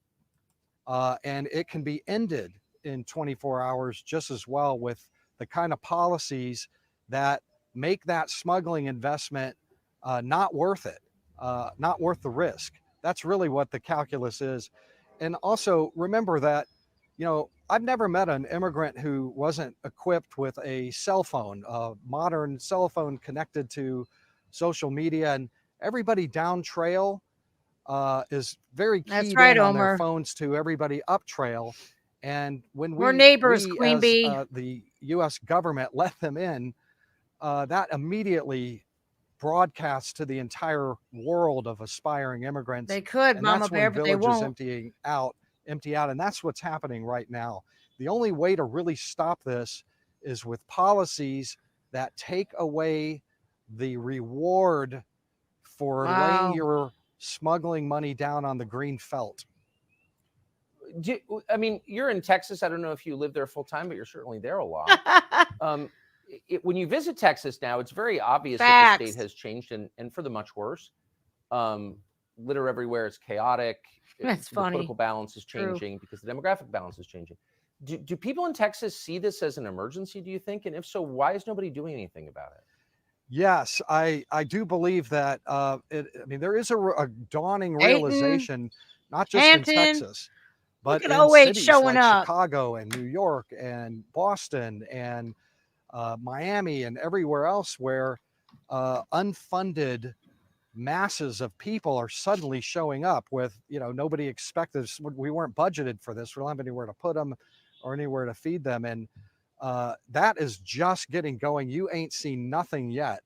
And it can be ended in 24 hours just as well, with the kind of policies that make that smuggling investment not worth it, not worth the risk. That's really what the calculus is. And also remember that, I've never met an immigrant who wasn't equipped with a cell phone, a modern cell phone connected to social media, and everybody down trail is very keyed in on their phones to everybody up trail. And when we're neighbors, we Queen as Bee. The U.S. government let them in, that immediately broadcasts to the entire world of aspiring immigrants. They could, and Mama that's Bear, when but they villages won't. empty out, and that's what's happening right now. The only way to really stop this is with policies that take away the reward for laying your smuggling money down on the green felt. I mean, you're in Texas. I don't know if you live there full time, but you're certainly there a lot. When you visit Texas now, it's very obvious that the state has changed, and for the much worse. Litter everywhere. It's chaotic. That's funny. The political balance is changing because the demographic balance is changing. Do people in Texas see this as an emergency, do you think? And if so, why is nobody doing anything about it? Yes, I do believe that. I mean, there is a dawning realization, not just in Texas, but in cities like Chicago and New York and Boston and Miami and everywhere else, where unfunded masses of people are suddenly showing up with, nobody expected this. We weren't budgeted for this. We don't have anywhere to put them or anywhere to feed them. And that is just getting going. You ain't seen nothing yet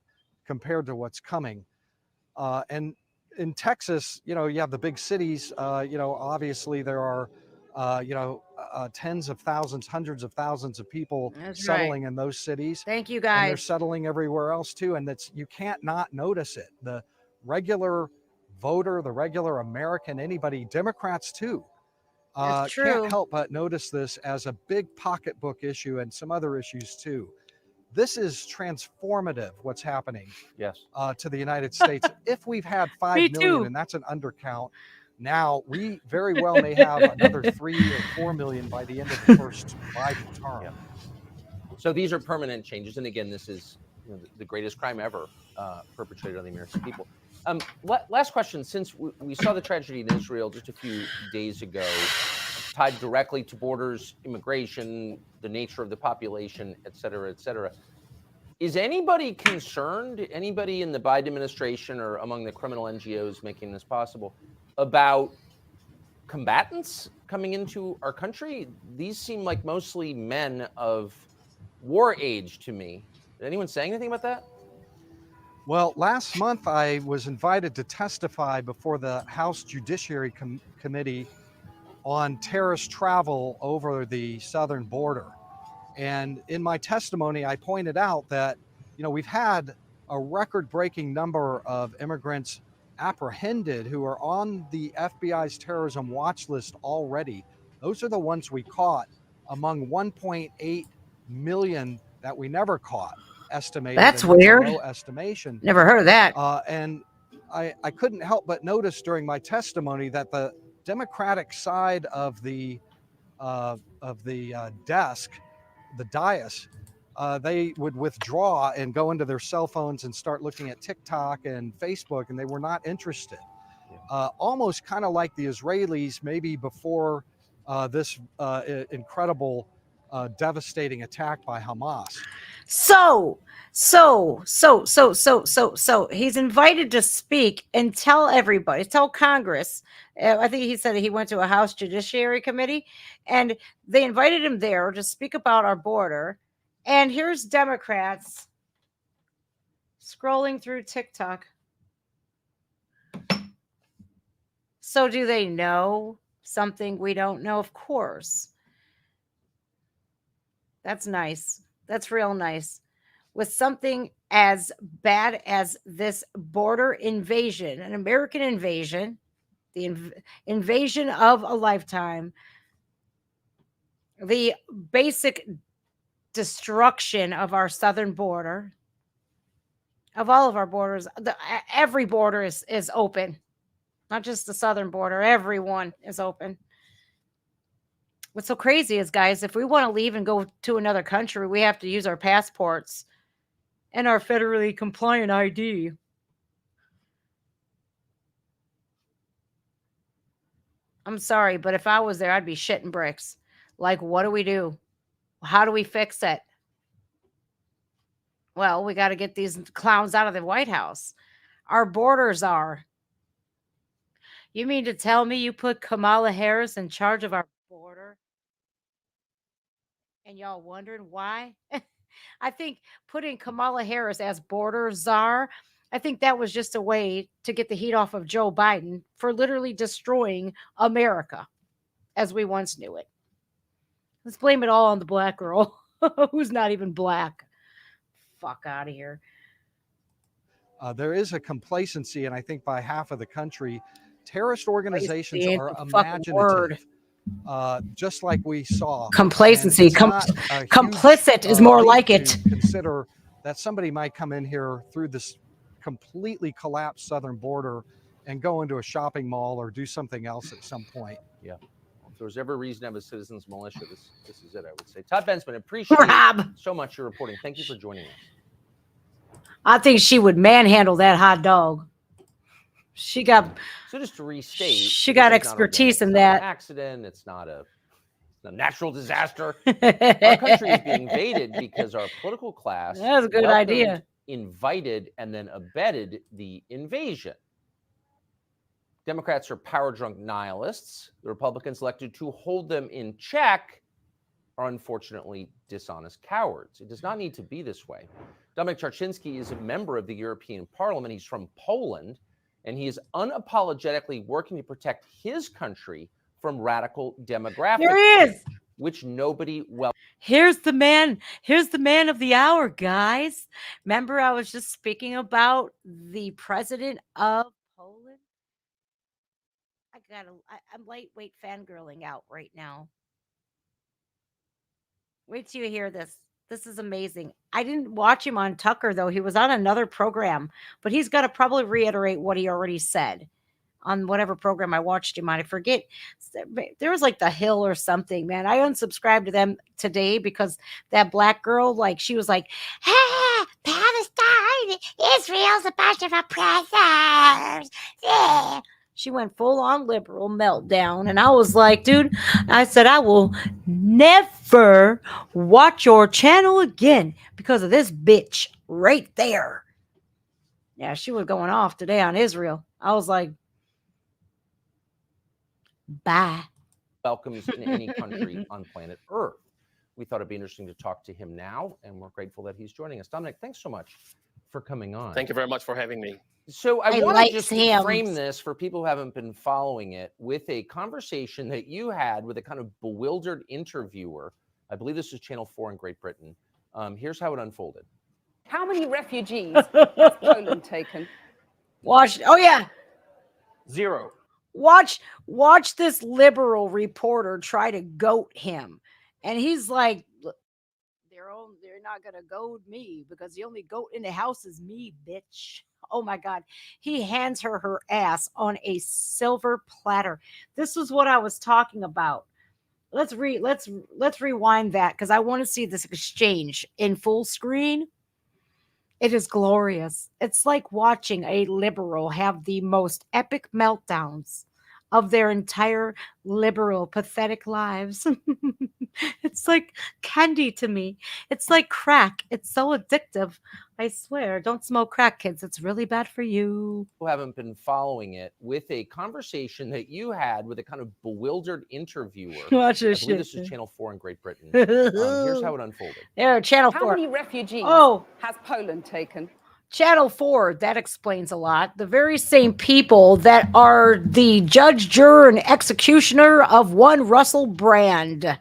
compared to what's coming. And in Texas, you have the big cities, obviously there are, tens of thousands, hundreds of thousands of people settling in those cities. Thank you, guys. And they're settling everywhere else too. And you can't not notice it. The regular voter, the regular American, anybody, Democrats too, can't help but notice this as a big pocketbook issue and some other issues too. This is transformative, what's happening to the United States. If we've had 5 million, and that's an undercount, now we very well may have another 3 or 4 million by the end of the first Biden term. Yeah. So these are permanent changes. And again, this is the greatest crime ever perpetrated on the American people. Last question, since we saw the tragedy in Israel just a few days ago, tied directly to borders, immigration, the nature of the population, et cetera, et cetera. Is anybody concerned, anybody in the Biden administration or among the criminal NGOs making this possible, about combatants coming into our country? These seem like mostly men of war age to me. Did anyone say anything about that? Well, last month I was invited to testify before the House Judiciary Committee on terrorist travel over the southern border. And in my testimony, I pointed out that, we've had a record-breaking number of immigrants apprehended who are on the FBI's terrorism watch list already. Those are the ones we caught among 1.8 million that we never caught, estimated. That's weird. Low estimation. Never heard of that. And I couldn't help but notice during my testimony that the Democratic side of the desk, the dais, they would withdraw and go into their cell phones and start looking at TikTok and Facebook, and they were not interested. Almost kind of like the Israelis, maybe before this incredible, devastating attack by Hamas. So he's invited to speak and tell everybody, tell Congress. I think he said he went to a House Judiciary Committee, and they invited him there to speak about our border. And here's Democrats scrolling through TikTok. So do they know something we don't know? Of course. That's nice. That's real nice. With something as bad as this border invasion, an American invasion, the invasion of a lifetime, the basic destruction of our southern border, of all of our borders. Every border is open, not just the southern border. Everyone is open. What's so crazy is, guys, if we want to leave and go to another country, we have to use our passports and our federally compliant ID. I'm sorry, but if I was there, I'd be shitting bricks. Like, what do we do? How do we fix it? Well, we got to get these clowns out of the White House. Our borders are. You mean to tell me you put Kamala Harris in charge of our border? And y'all wondering why? I think putting Kamala Harris as border czar, I think that was just a way to get the heat off of Joe Biden for literally destroying America as we once knew it. Let's blame it all on the black girl who's not even black. Fuck out of here. There is a complacency, and I think by half of the country, terrorist organizations are imaginative. just like we saw. Complacency. Complicit is more like it. Consider that somebody might come in here through this completely collapsed southern border and go into a shopping mall or do something else at some point. Yeah. Well, if there was ever a reason to have a citizens militia, this is it, I would say. Todd Bensman, appreciate so much your reporting. Thank you for joining us. I think she would manhandle that hot dog. She got. So just to restate, she got expertise in that. It's not an accident. It's not a natural disaster. Our country is being invaded because our political class. That was a good idea. Invited and then abetted the invasion. Democrats are power-drunk nihilists. The Republicans elected to hold them in check are unfortunately dishonest cowards. It does not need to be this way. Dominik Tarczynski is a member of the European Parliament. He's from Poland, and he is unapologetically working to protect his country from radical demographic change, which nobody Here's the man of the hour, guys. Remember, I was just speaking about the president of Poland. I'm lightweight fangirling out right now. Wait till you hear this. This is amazing. I didn't watch him on Tucker, though. He was on another program, but he's got to probably reiterate what he already said on whatever program I watched him on. I forget. There was like The Hill or something, man. I unsubscribed to them today because that black girl, like, she was like, "Hey, Palestine, Israel's a bunch of oppressors." Yeah. She went full on liberal meltdown. And I was like, dude, I said, I will never watch your channel again because of this bitch right there. Yeah, she was going off today on Israel. I was like, bye. Welcomes in any country on planet Earth. We thought it'd be interesting to talk to him now, and we're grateful that he's joining us. Dominik, thanks so much for coming on. Thank you very much for having me. So I want to just frame this for people who haven't been following it with a conversation that you had with a kind of bewildered interviewer. I believe this is Channel 4 in Great Britain. Here's how it unfolded. How many refugees has Poland taken? Watch. Oh, yeah. 0. Watch this liberal reporter try to goat him. And he's like, they're not going to goad me because the only goat in the house is me, bitch. Oh my God. He hands her ass on a silver platter. This was what I was talking about. Let's rewind that because I want to see this exchange in full screen. It is glorious. It's like watching a liberal have the most epic meltdowns of their entire liberal, pathetic lives. It's like candy to me. It's like crack. It's so addictive. I swear, don't smoke crack, kids. It's really bad for you. Who haven't been following it with a conversation that you had with a kind of bewildered interviewer. Watch this I believe shit. This is Channel 4 in Great Britain. Here's how it unfolded. There, Channel 4. How many refugees has Poland taken? Channel 4, that explains a lot. The very same people that are the judge, juror, and executioner of one Russell Brand.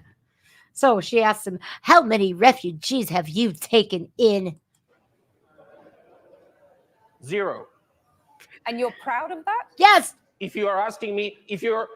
So she asked him, how many refugees have you taken in? 0. And you're proud of that? Yes. If you are asking me, if you're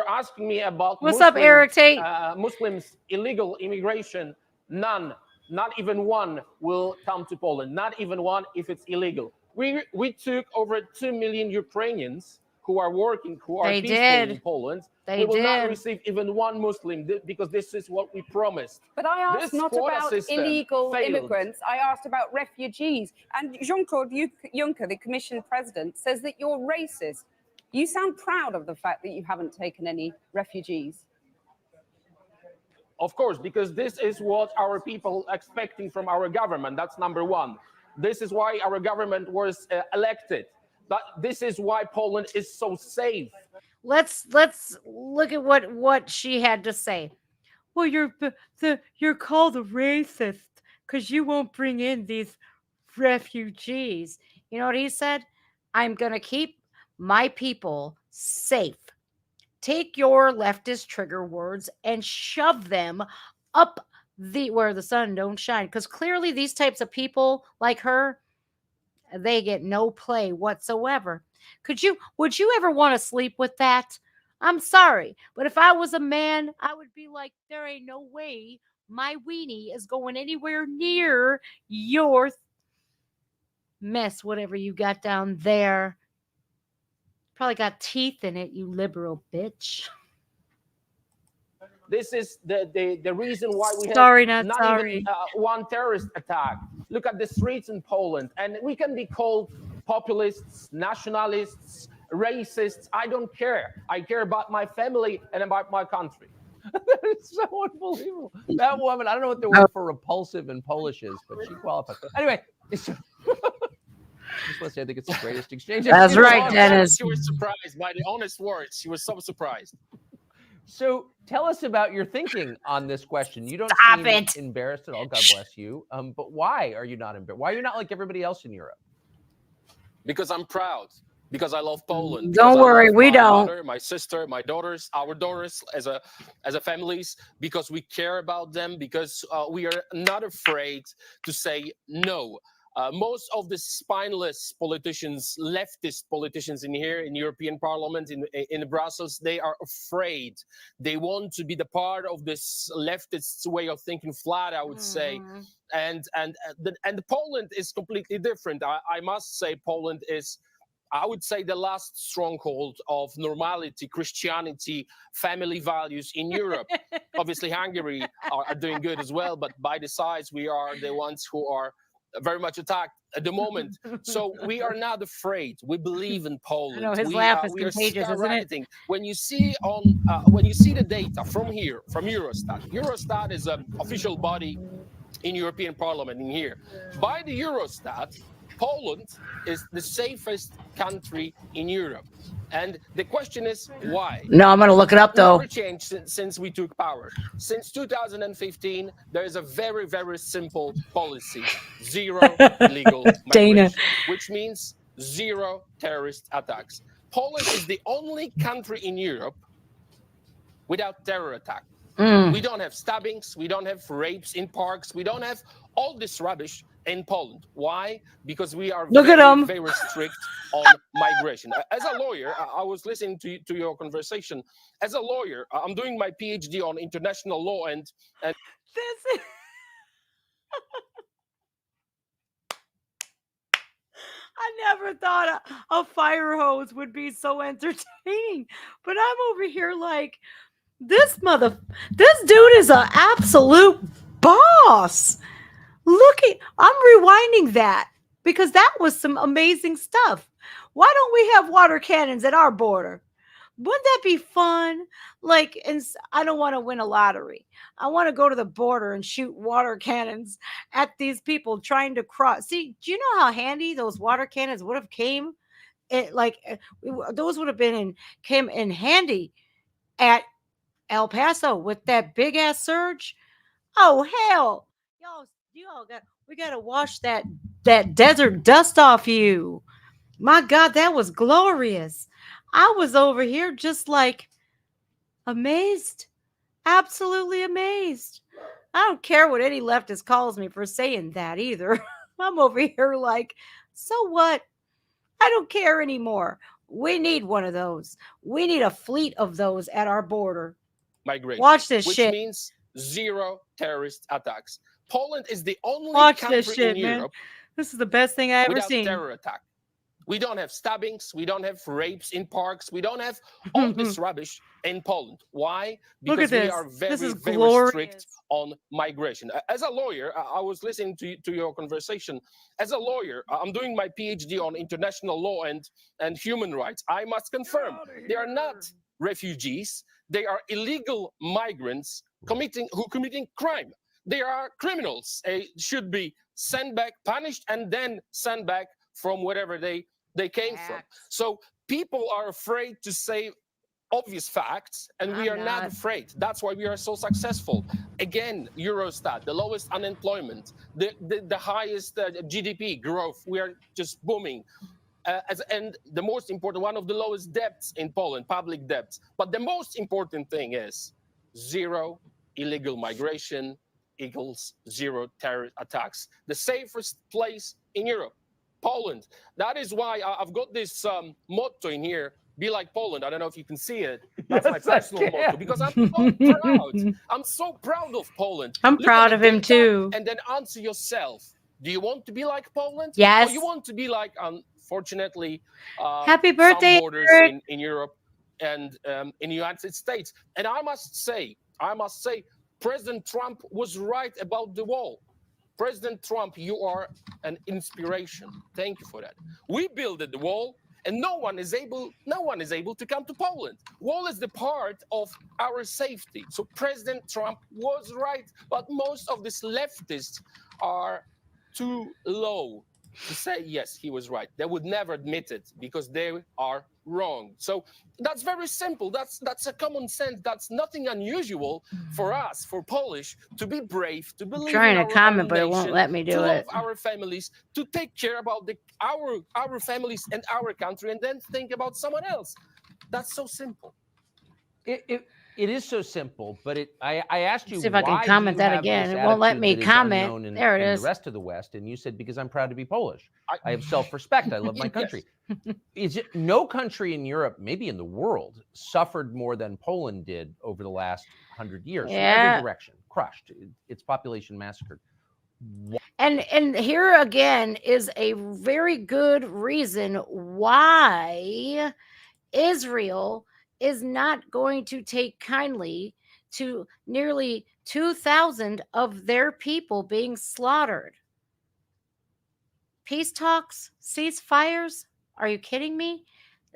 asking me about What's up, Eric Tate? Muslims illegal immigration, none. Not even one will come to Poland. Not even one if it's illegal. We took over 2 million Ukrainians who are working, who are peaceful in Poland. We will not receive even one Muslim because this is what we promised. But I asked not about illegal immigrants. I asked about refugees. And Jean-Claude Juncker, the Commission president, says that you're racist. You sound proud of the fact that you haven't taken any refugees. Of course, because this is what our people are expecting from our government. That's number one. This is why our government was elected. This is why Poland is so safe. Let's look at what she had to say. Well, you're called a racist because you won't bring in these refugees. You know what he said? I'm gonna keep my people safe. Take your leftist trigger words and shove them up where the sun don't shine. Because clearly these types of people like her, they get no play whatsoever. Would you ever want to sleep with that? I'm sorry, but if I was a man, I would be like, there ain't no way my weenie is going anywhere near your mess, whatever you got down there. Probably got teeth in it, you liberal bitch. This is the reason why we Sorry, have not not sorry. even one terrorist attack. Look at the streets in Poland, and we can be called populists, nationalists, racists. I don't care. I care about my family and about my country. It's so unbelievable. That woman, I don't know what the word for repulsive in Polish is, but she qualifies. Anyway, just want to say I think it's the greatest exchange. That's right, Dennis. She was surprised by the honest words. She was so surprised. So tell us about your thinking on this question. You don't Stop seem it. embarrassed at all. God bless you. But why are you not embarrassed? Why are you not like everybody else in Europe? Because I'm proud. Because I love Poland. Don't worry, we don't. My mother, my sister, my daughters, our daughters as a families. Because we care about them. Because we are not afraid to say no. Most of the spineless politicians, leftist politicians in here, in European Parliament, in Brussels, they are afraid. They want to be the part of this leftist way of thinking, flat, I would say. And Poland is completely different. I must say, Poland is, I would say, the last stronghold of normality, Christianity, family values in Europe. Obviously, Hungary are doing good as well, but by the size, we are the ones who are very much attacked at the moment. So we are not afraid. We believe in Poland. I know, his laugh is we are contagious, isn't it? skyrocketing. When you see the data from here, from Eurostat is an official body in European Parliament in here. By the Eurostat, Poland is the safest country in Europe. And the question is, why? No, I'm going to look it up, though. Never changed since we took power. Since 2015, there is a very, very simple policy. Zero illegal migration, which means zero terrorist attacks. Poland is the only country in Europe without terror attack. We don't have stabbings. We don't have rapes in parks. We don't have all this rubbish in Poland. Why? Because we are very strict on migration. As a lawyer, I was listening to your conversation. As a lawyer, I'm doing my PhD on international law and this is... I never thought a fire hose would be so entertaining, but I'm over here like, this dude is an absolute boss. I'm rewinding that because that was some amazing stuff. Why don't we have water cannons at our border? Wouldn't that be fun? Like, and I don't want to win a lottery. I want to go to the border and shoot water cannons at these people trying to cross. See, do you know how handy those water cannons would have came? Those would have came in handy at El Paso with that big ass surge. Oh hell, we gotta wash that desert dust off you. My God, that was glorious. I was over here just like amazed, absolutely amazed. I don't care what any leftist calls me for saying that either. I'm over here like, so what? I don't care anymore. We need one of those. We need a fleet of those at our border. Migration. Watch this which shit. Which means zero terrorist attacks. Poland is the only country in Europe. This is the best thing I ever seen. Without terror attack. We don't have stabbings. We don't have rapes in parks. We don't have all this rubbish in Poland. Why? Because we are very strict on migration. As a lawyer, I was listening to your conversation. As a lawyer, I'm doing my PhD on international law and human rights. I must confirm they are not refugees. They are illegal migrants committing crime. They are criminals. They should be sent back, punished, and then sent back from wherever they came from. So people are afraid to say obvious facts, and we are not afraid. That's why we are so successful. Again, Eurostat, the lowest unemployment, the highest GDP growth. We are just booming. And the most important, one of the lowest debts in Poland, public debts. But the most important thing is zero illegal migration equals zero terror attacks. The safest place in Europe, Poland. That is why I've got this motto in here, be like Poland. I don't know if you can see it. That's my personal motto, because I'm so proud. I'm so proud of Poland. I'm proud of him too. And then answer yourself. Do you want to be like Poland? Yes. Or you want to be like, unfortunately, happy birthday, some borders in Europe and in the United States? And I must say, President Trump was right about the wall. President Trump, you are an inspiration. Thank you for that. We built the wall, and no one is able to come to Poland. Wall is the part of our safety. So President Trump was right, but most of these leftists are too low to say, yes, he was right. They would never admit it because they are wrong. So that's very simple. That's a common sense. That's nothing unusual for us, for Polish, to be brave, to believe trying in to comment, but it won't let me do to it. love our families, to take care about our families and our country, and then think about someone else. That's so simple. It is so simple, but I asked you, see if I can comment that again. It won't let me comment. There it is. The rest of the West, and you said, because I'm proud to be Polish. I have self-respect. I love my country. Is it no country in Europe, maybe in the world, suffered more than Poland did over the last 100 years from every direction, crushed, its population massacred? And here again is a very good reason why Israel is not going to take kindly to nearly 2,000 of their people being slaughtered. Peace talks, ceasefires? Are you kidding me?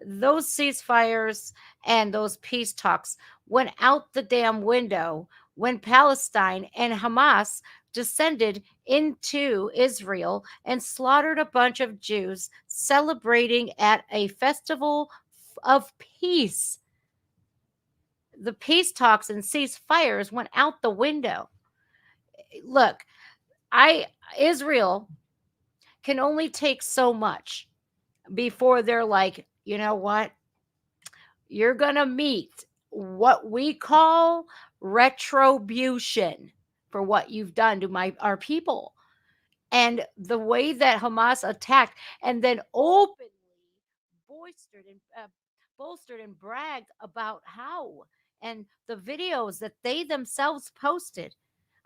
Those ceasefires and those peace talks went out the damn window when Palestine and Hamas descended into Israel and slaughtered a bunch of Jews celebrating at a festival of peace. The peace talks and ceasefires went out the window. Look, Israel can only take so much before they're like, you know what? You're going to meet what we call retribution for what you've done to our people. And the way that Hamas attacked and then openly bolstered and bragged about how, and the videos that they themselves posted.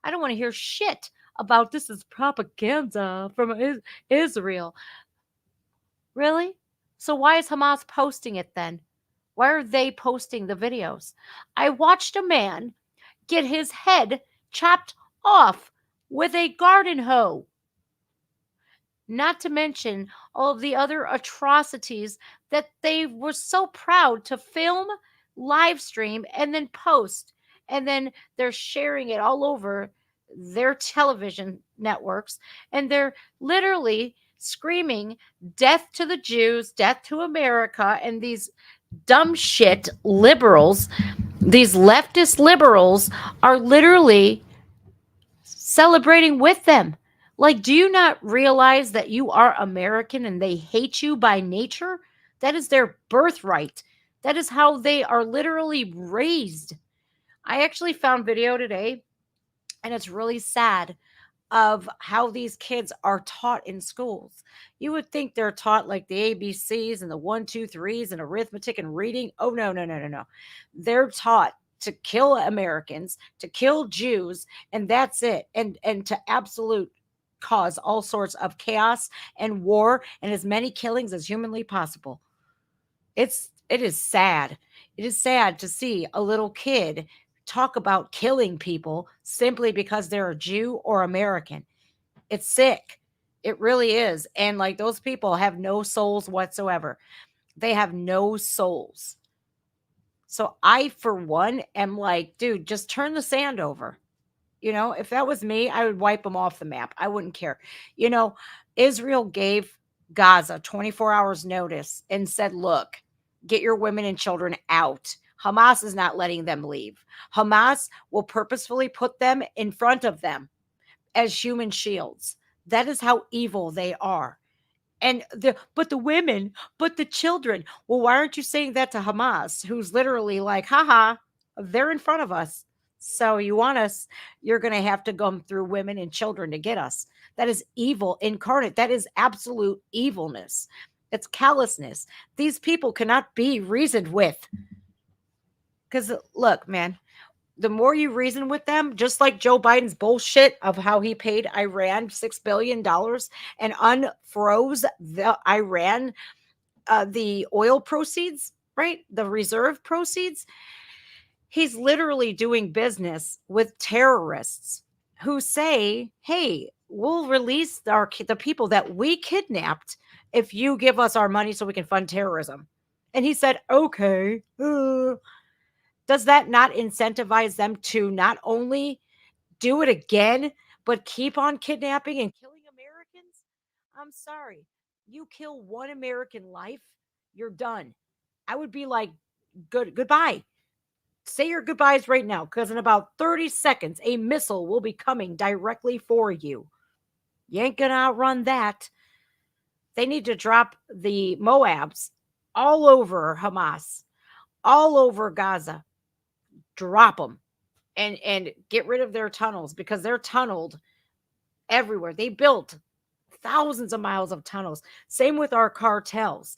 I don't want to hear shit about this is propaganda from Israel. Really? So why is Hamas posting it then? Why are they posting the videos? I watched a man get his head chopped off with a garden hoe. Not to mention all of the other atrocities that they were so proud to film, live stream, and then post. And then they're sharing it all over their television networks. And they're literally screaming, death to the Jews, death to America. And these dumb shit liberals, these leftist liberals, are literally celebrating with them. Like, do you not realize that you are American and they hate you by nature? That is their birthright. That is how they are literally raised. I actually found video today, and it's really sad, of how these kids are taught in schools. You would think they're taught like the ABCs and the 1, 2, 3s and arithmetic and reading. Oh, no. They're taught to kill Americans, to kill Jews, and that's it. And to absolute cause all sorts of chaos and war and as many killings as humanly possible. It is sad. It is sad to see a little kid talk about killing people simply because they're a Jew or American. It's sick. It really is. And like, those people have no souls whatsoever. They have no souls. So I, for one, am like, dude, just turn the sand over. You know, if that was me, I would wipe them off the map. I wouldn't care. You know, Israel gave Gaza 24 hours notice and said, look, get your women and children out. Hamas is not letting them leave. Hamas will purposefully put them in front of them as human shields. That is how evil they are. And but the women, but the children. Well, why aren't you saying that to Hamas, who's literally like, haha, they're in front of us. So you want us, you're going to have to go through women and children to get us. That is evil incarnate. That is absolute evilness. It's callousness. These people cannot be reasoned with. Because look, man, the more you reason with them, just like Joe Biden's bullshit of how he paid Iran $6 billion and unfroze the Iran, the oil proceeds, right? The reserve proceeds. He's literally doing business with terrorists who say, hey, we'll release the people that we kidnapped if you give us our money so we can fund terrorism. And he said, okay. Does that not incentivize them to not only do it again, but keep on kidnapping and killing Americans? I'm sorry. You kill one American life, you're done. I would be like, goodbye. Say your goodbyes right now, because in about 30 seconds, a missile will be coming directly for you. You ain't gonna outrun that. They need to drop the Moabs all over Hamas, all over Gaza. Drop them and get rid of their tunnels, because they're tunneled everywhere. They built thousands of miles of tunnels. Same with our cartels.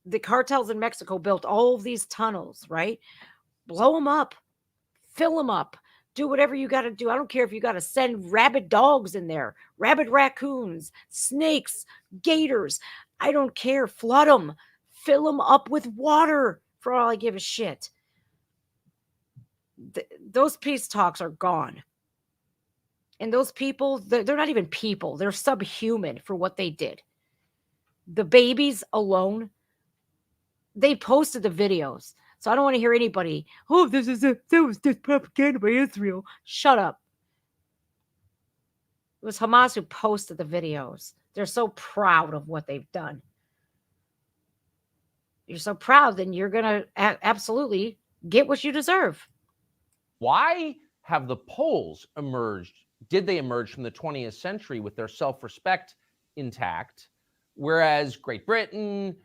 The cartels in Mexico built all of these tunnels, right? Blow them up, fill them up, do whatever you got to do. I don't care if you got to send rabid dogs in there, rabid raccoons, snakes, gators. I don't care. Flood them, fill them up with water, for all I give a shit. Those peace talks are gone. And those people, they're not even people. They're subhuman for what they did. The babies alone, they posted the videos. So I don't want to hear anybody, oh, that was just propaganda by Israel. Shut up. It was Hamas who posted the videos. They're so proud of what they've done. You're so proud, then you're going to absolutely get what you deserve. Why have the Poles emerged? Did they emerge from the 20th century with their self-respect intact, whereas Great Britain,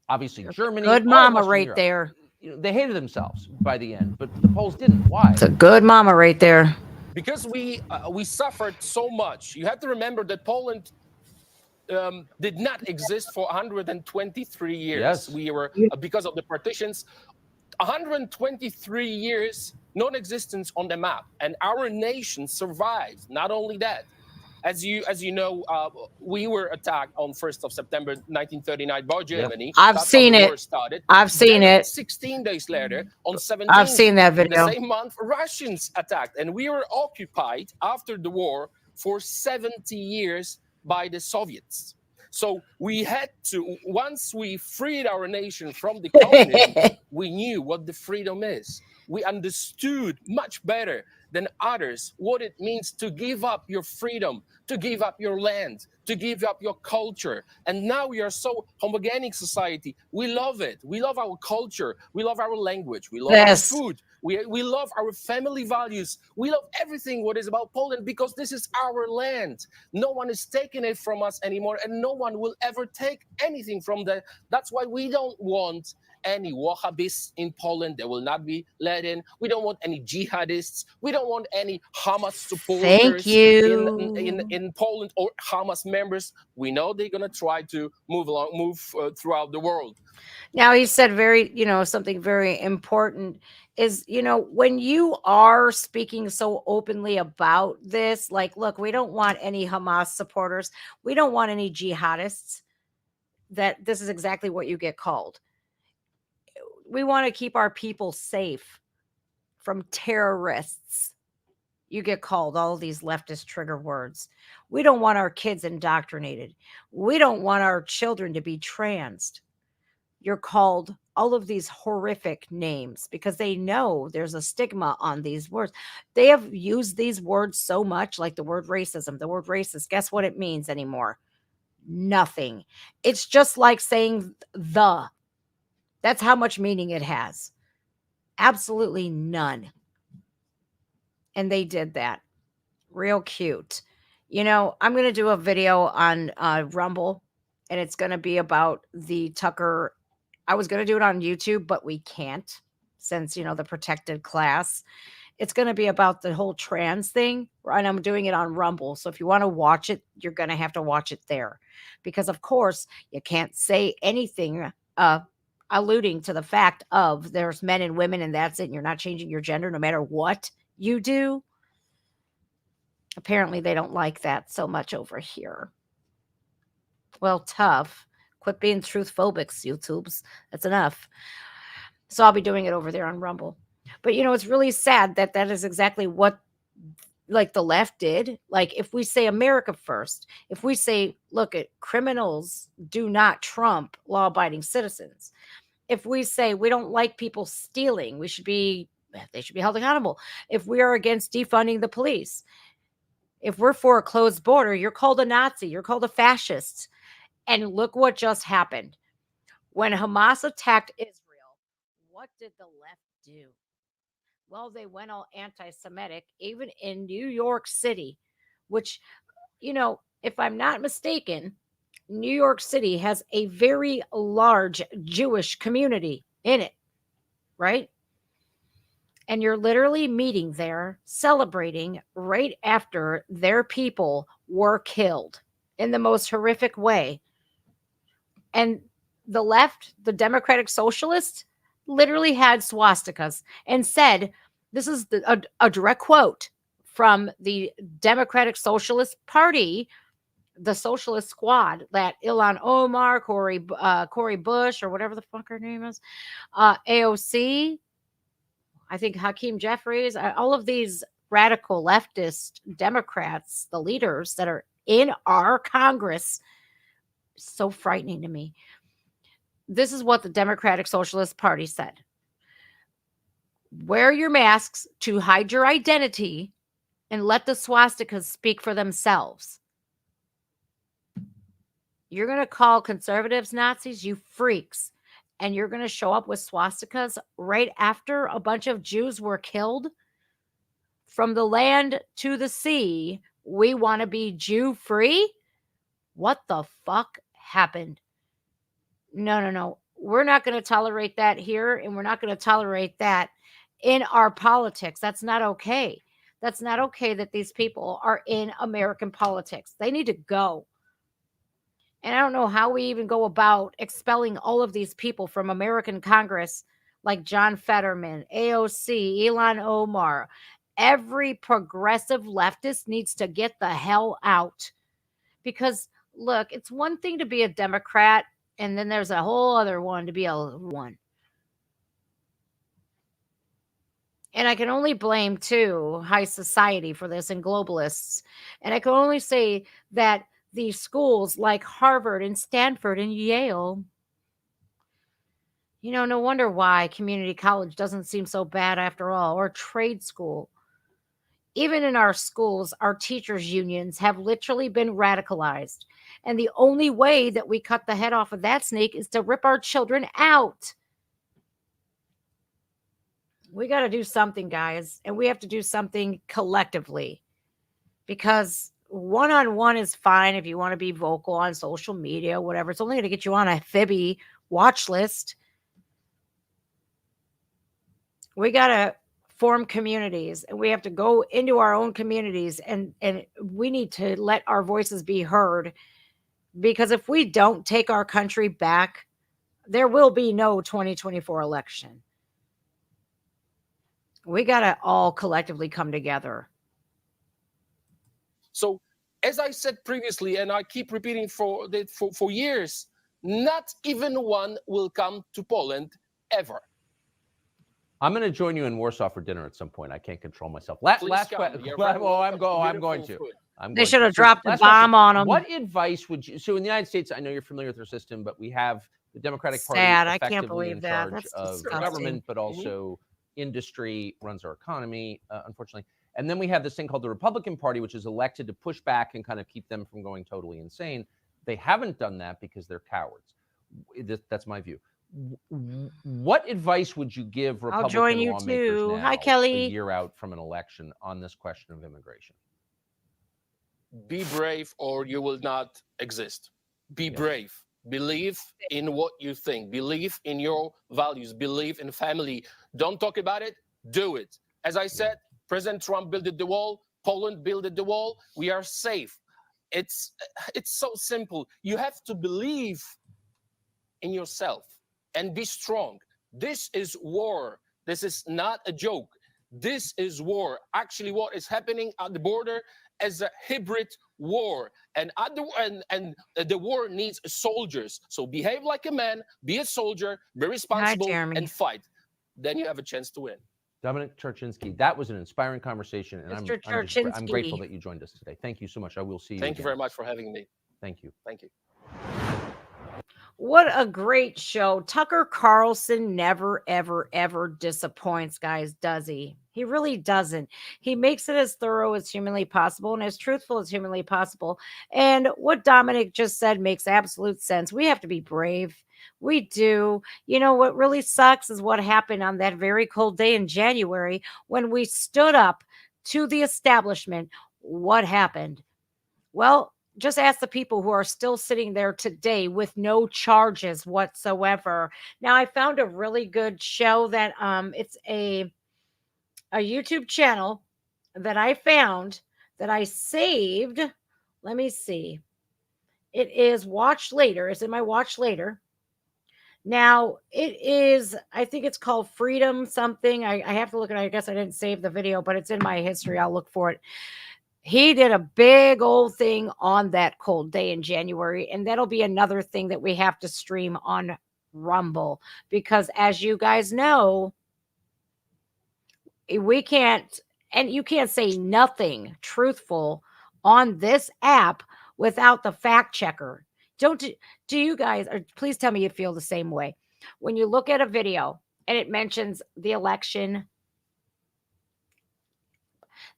obviously Germany, good mama right Europe, there. They hated themselves by the end, but the Poles didn't. Why? It's a good mama right there. Because we suffered so much. You have to remember that Poland did not exist for 123 years. Yes. We were, because of the partitions, 123 years non-existence on the map, and our nation survived. Not only that, as you know, we were attacked on 1st of September 1939 by Germany. I've That's seen how the it. war started. I've seen Then, it. 16 days later, on 17th, I've seen that video. the same month, Russians attacked, and we were occupied after the war for 70 years by the Soviets. So we had to, once we freed our nation from the communism, we knew what the freedom is. We understood much better than others what it means to give up your freedom, to give up your land, to give up your culture. And now we are so homogenic society. We love it. We love our culture. We love our language. We love our food. We love our family values. We love everything what is about Poland, because this is our land. No one is taking it from us anymore, and no one will ever take anything from that. That's why we don't want any Wahhabists in Poland. They will not be let in. We don't want any jihadists. We don't want any Hamas supporters in Poland or Hamas members. We know they're going to try to move throughout the world. Now, he said something very important is, when you are speaking so openly about this, like, look, we don't want any Hamas supporters. We don't want any jihadists. That this is exactly what you get called. We want to keep our people safe from terrorists. You get called all these leftist trigger words. We don't want our kids indoctrinated. We don't want our children to be transed. You're called all of these horrific names because they know there's a stigma on these words. They have used these words so much, like the word racism, the word racist. Guess what it means anymore? Nothing. It's just like saying the. That's how much meaning it has. Absolutely none. And they did that. Real cute. I'm going to do a video on Rumble, and it's going to be about the Tucker. I was going to do it on YouTube, but we can't, since, the protected class It's going to be about the whole trans thing, and I'm doing it on Rumble. So if you want to watch it, you're going to have to watch it there, because of course you can't say anything alluding to the fact of there's men and women and that's it. And you're not changing your gender no matter what you do. Apparently they don't like that so much over here. Well, tough. Quit being truth-phobics, YouTubes. That's enough. So I'll be doing it over there on Rumble. But, you know, it's really sad that that is exactly what, like, the left did. Like, if we say America first, if we say, look, criminals do not trump law-abiding citizens. If we say we don't like people stealing, they should be held accountable. If we are against defunding the police, if we're for a closed border, you're called a Nazi, you're called a fascist. And look what just happened. When Hamas attacked Israel, what did the left do? Well, they went all anti-Semitic, even in New York City, which, you know, if I'm not mistaken, New York City has a very large Jewish community in it, right? And you're literally meeting there, celebrating right after their people were killed in the most horrific way. And the left, the Democratic Socialists, literally had swastikas and said, this is a direct quote from the Democratic Socialist Party, the Socialist Squad, that Ilhan Omar, Cori Bush, or whatever the fuck her name is, AOC, I think Hakeem Jeffries, all of these radical leftist Democrats, the leaders that are in our Congress, so frightening to me. This is what the Democratic Socialist Party said. Wear your masks to hide your identity and let the swastikas speak for themselves. You're going to call conservatives Nazis, you freaks, and you're going to show up with swastikas right after a bunch of Jews were killed? From the land to the sea, we want to be Jew-free? What the fuck happened? No. We're not going to tolerate that here, and we're not going to tolerate that in our politics. That's not okay. That's not okay that these people are in American politics. They need to go. And I don't know how we even go about expelling all of these people from American Congress, like John Fetterman, AOC, Ilhan Omar. Every progressive leftist needs to get the hell out. Because, look, it's one thing to be a Democrat, and then there's a whole other one to be a one. And I can only blame, too, high society for this and globalists. And I can only say that these schools like Harvard and Stanford and Yale, you know, no wonder why community college doesn't seem so bad after all, or trade school. Even in our schools, our teachers' unions have literally been radicalized. And the only way that we cut the head off of that snake is to rip our children out. We got to do something, guys. And we have to do something collectively. Because one-on-one is fine if you want to be vocal on social media, whatever. It's only going to get you on a Fibby watch list. We got to form communities, and we have to go into our own communities, and we need to let our voices be heard. Because if we don't take our country back, there will be no 2024 election. We got to all collectively come together. So, as I said previously, and I keep repeating for years, not even one will come to Poland ever. I'm going to join you in Warsaw for dinner at some point. I can't control myself. Last question. I'm going to. They should have dropped a bomb on them. What advice would you? So in the United States, I know you're familiar with their system, but we have the Democratic Party I can't believe in that. charge That's of disgusting. government, but also industry runs our economy, unfortunately. And then we have this thing called the Republican Party, which is elected to push back and kind of keep them from going totally insane. They haven't done that because they're cowards. That's my view. What advice would you give Republican lawmakers now, Hi, Kelly. a year out from an election on this question of immigration? Be brave or you will not exist. Be brave. Believe in what you think. Believe in your values. Believe in family. Don't talk about it. Do it. As I said, President Trump built the wall. Poland built the wall. We are safe. It's so simple. You have to believe in yourself and be strong. This is war. This is not a joke. This is war. Actually, what is happening at the border is a hybrid war, and the war needs soldiers. So behave like a man, be a soldier, be responsible, and fight. Then you have a chance to win. Dominic Turczynski, that was an inspiring conversation, and I'm grateful that you joined us today. Thank you so much. I will see you. Thank you very much for having me. Thank you. Thank you. What a great show. Tucker Carlson never, ever, ever disappoints, guys, does he? He really doesn't. He makes it as thorough as humanly possible and as truthful as humanly possible. And what Dominic just said makes absolute sense. We have to be brave. We do. You know, what really sucks is what happened on that very cold day in January when we stood up to the establishment. What happened? Well, just ask the people who are still sitting there today with no charges whatsoever. Now, I found a really good show that it's a YouTube channel that I found that I saved. Let me see. It is Watch Later. It's in my Watch Later. Now, it is, I think it's called Freedom something. I have to look at it. I guess I didn't save the video, but it's in my history. I'll look for it. He did a big old thing on that cold day in January, and that'll be another thing that we have to stream on Rumble, because as you guys know, we can't, and you can't say nothing truthful on this app without the fact checker. Do you guys, or please tell me you feel the same way when you look at a video and it mentions the election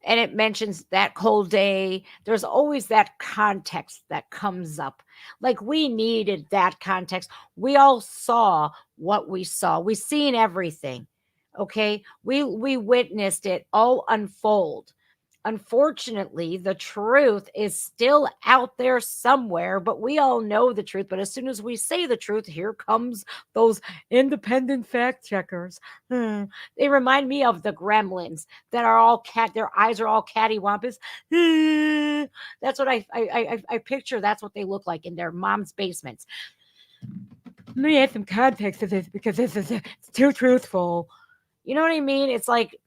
and it mentions that cold day, there's always that context that comes up. Like, we needed that context. We all saw what we saw. We seen everything. Okay. We witnessed it all unfold. Unfortunately, the truth is still out there somewhere, but we all know the truth. But as soon as we say the truth, here comes those independent fact checkers. They remind me of the gremlins that are all their eyes are all cattywampus. That's what I picture. That's what they look like in their mom's basements. Let me add some context to this because it's too truthful. You know what I mean? It's like,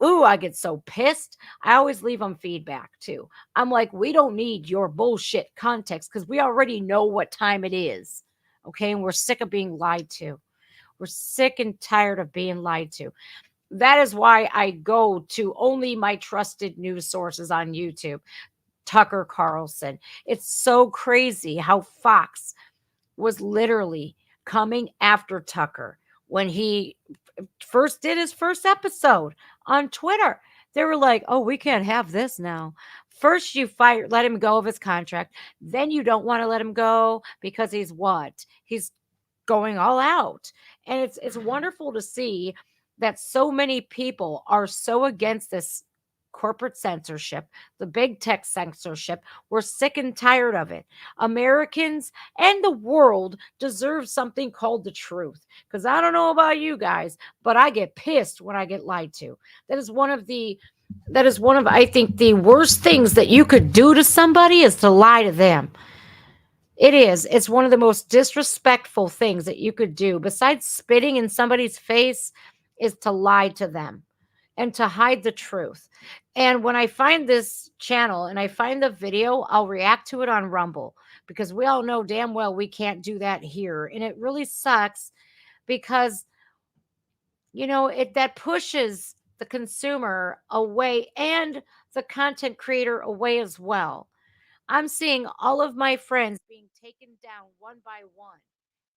ooh, I get so pissed. I always leave them feedback too. I'm like, we don't need your bullshit context because we already know what time it is. Okay. And we're sick of being lied to. We're sick and tired of being lied to. That is why I go to only my trusted news sources on YouTube. Tucker Carlson. It's so crazy how Fox was literally coming after Tucker when he first did his first episode on Twitter. They were like, oh, we can't have this now. First you let him go of his contract. Then you don't want to let him go because he's what? He's going all out. And it's wonderful to see that so many people are so against this corporate censorship, the big tech censorship. We're sick and tired of it. Americans and the world deserve something called the truth. Because I don't know about you guys, but I get pissed when I get lied to. That is one of, I think, the worst things that you could do to somebody is to lie to them. It is. It's one of the most disrespectful things that you could do, besides spitting in somebody's face, is to lie to them and to hide the truth. And when I find this channel and I find the video, I'll react to it on Rumble, because we all know damn well we can't do that here. And it really sucks because, you know, that pushes the consumer away and the content creator away as well. I'm seeing all of my friends being taken down one by one,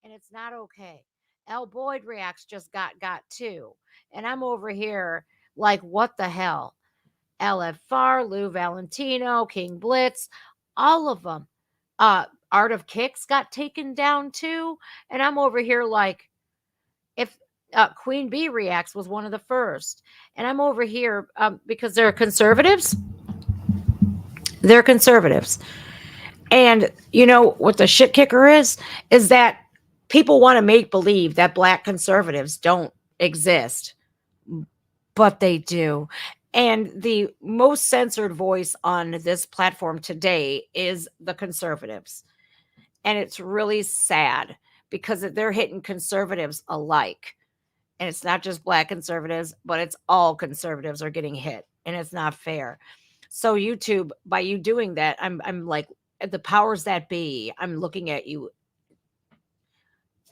and it's not okay. Al Boyd Reacts just got too. And I'm over here like, what the hell? LFR, Lou Valentino, King Blitz, all of them. Art of Kicks got taken down too. And I'm over here like, if Queen Bee Reacts was one of the first. And I'm over here because they're conservatives. They're conservatives. And you know what the shit kicker is that people want to make believe that black conservatives don't exist, but they do. And the most censored voice on this platform today is the conservatives. And it's really sad because they're hitting conservatives alike. And it's not just black conservatives, but it's all conservatives are getting hit. And it's not fair. So YouTube, by you doing that, I'm like, the powers that be, I'm looking at you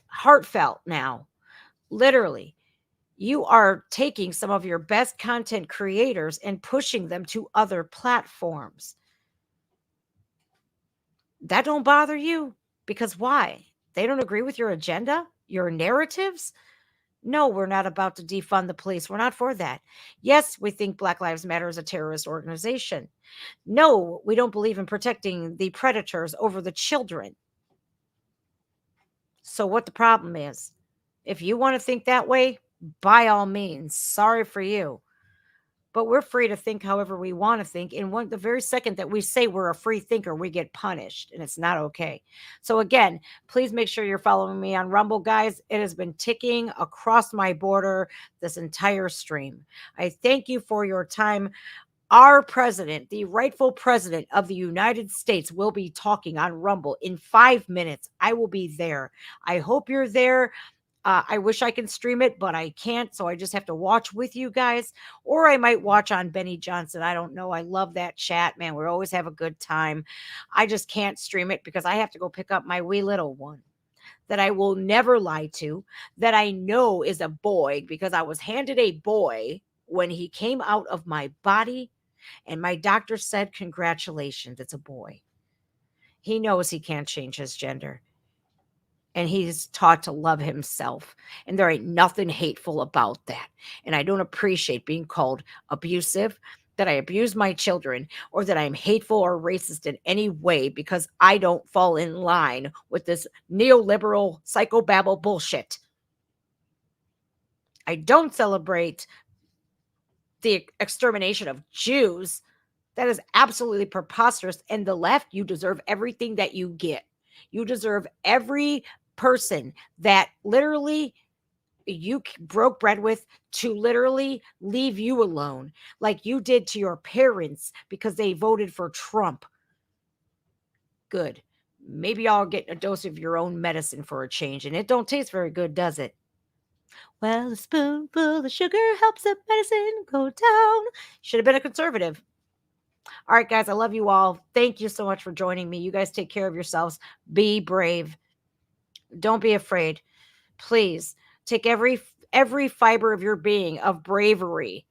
heartfelt now. Literally. You are taking some of your best content creators and pushing them to other platforms. That don't bother you? Because why? They don't agree with your agenda, your narratives? No, we're not about to defund the police. We're not for that. Yes, we think Black Lives Matter is a terrorist organization. No, we don't believe in protecting the predators over the children. So what the problem is? If you want to think that way, by all means, sorry for you. But we're free to think however we want to think. And the very second that we say we're a free thinker, we get punished, and it's not okay. So again, please make sure you're following me on Rumble, guys. It has been ticking across my border this entire stream. I thank you for your time. Our president, the rightful president of the United States, will be talking on Rumble in 5 minutes. I will be there. I hope you're there. I wish I can stream it, but I can't. So I just have to watch with you guys, or I might watch on Benny Johnson. I don't know. I love that chat, man. We always have a good time. I just can't stream it because I have to go pick up my wee little one that I will never lie to, that I know is a boy because I was handed a boy when he came out of my body. And my doctor said, congratulations, it's a boy. He knows he can't change his gender. And he's taught to love himself. And there ain't nothing hateful about that. And I don't appreciate being called abusive, that I abuse my children, or that I'm hateful or racist in any way because I don't fall in line with this neoliberal psychobabble bullshit. I don't celebrate the extermination of Jews. That is absolutely preposterous. And the left, you deserve everything that you get. You deserve every person that literally you broke bread with to literally leave you alone, like you did to your parents because they voted for Trump. Good. Maybe y'all get a dose of your own medicine for a change. And it don't taste very good, does it? Well, a spoonful of sugar helps the medicine go down. Should have been a conservative. All right, guys, I love you all. Thank you so much for joining me. You guys take care of yourselves. Be brave. Don't be afraid. Please take every fiber of your being of bravery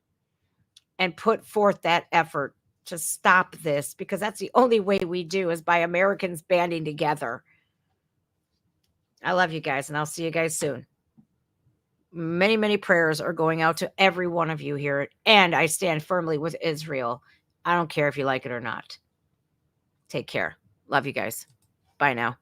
and put forth that effort to stop this, because that's the only way we do is by Americans banding together. I love you guys, and I'll see you guys soon. Many, many prayers are going out to every one of you here, and I stand firmly with Israel. I don't care if you like it or not. Take care. Love you guys. Bye now.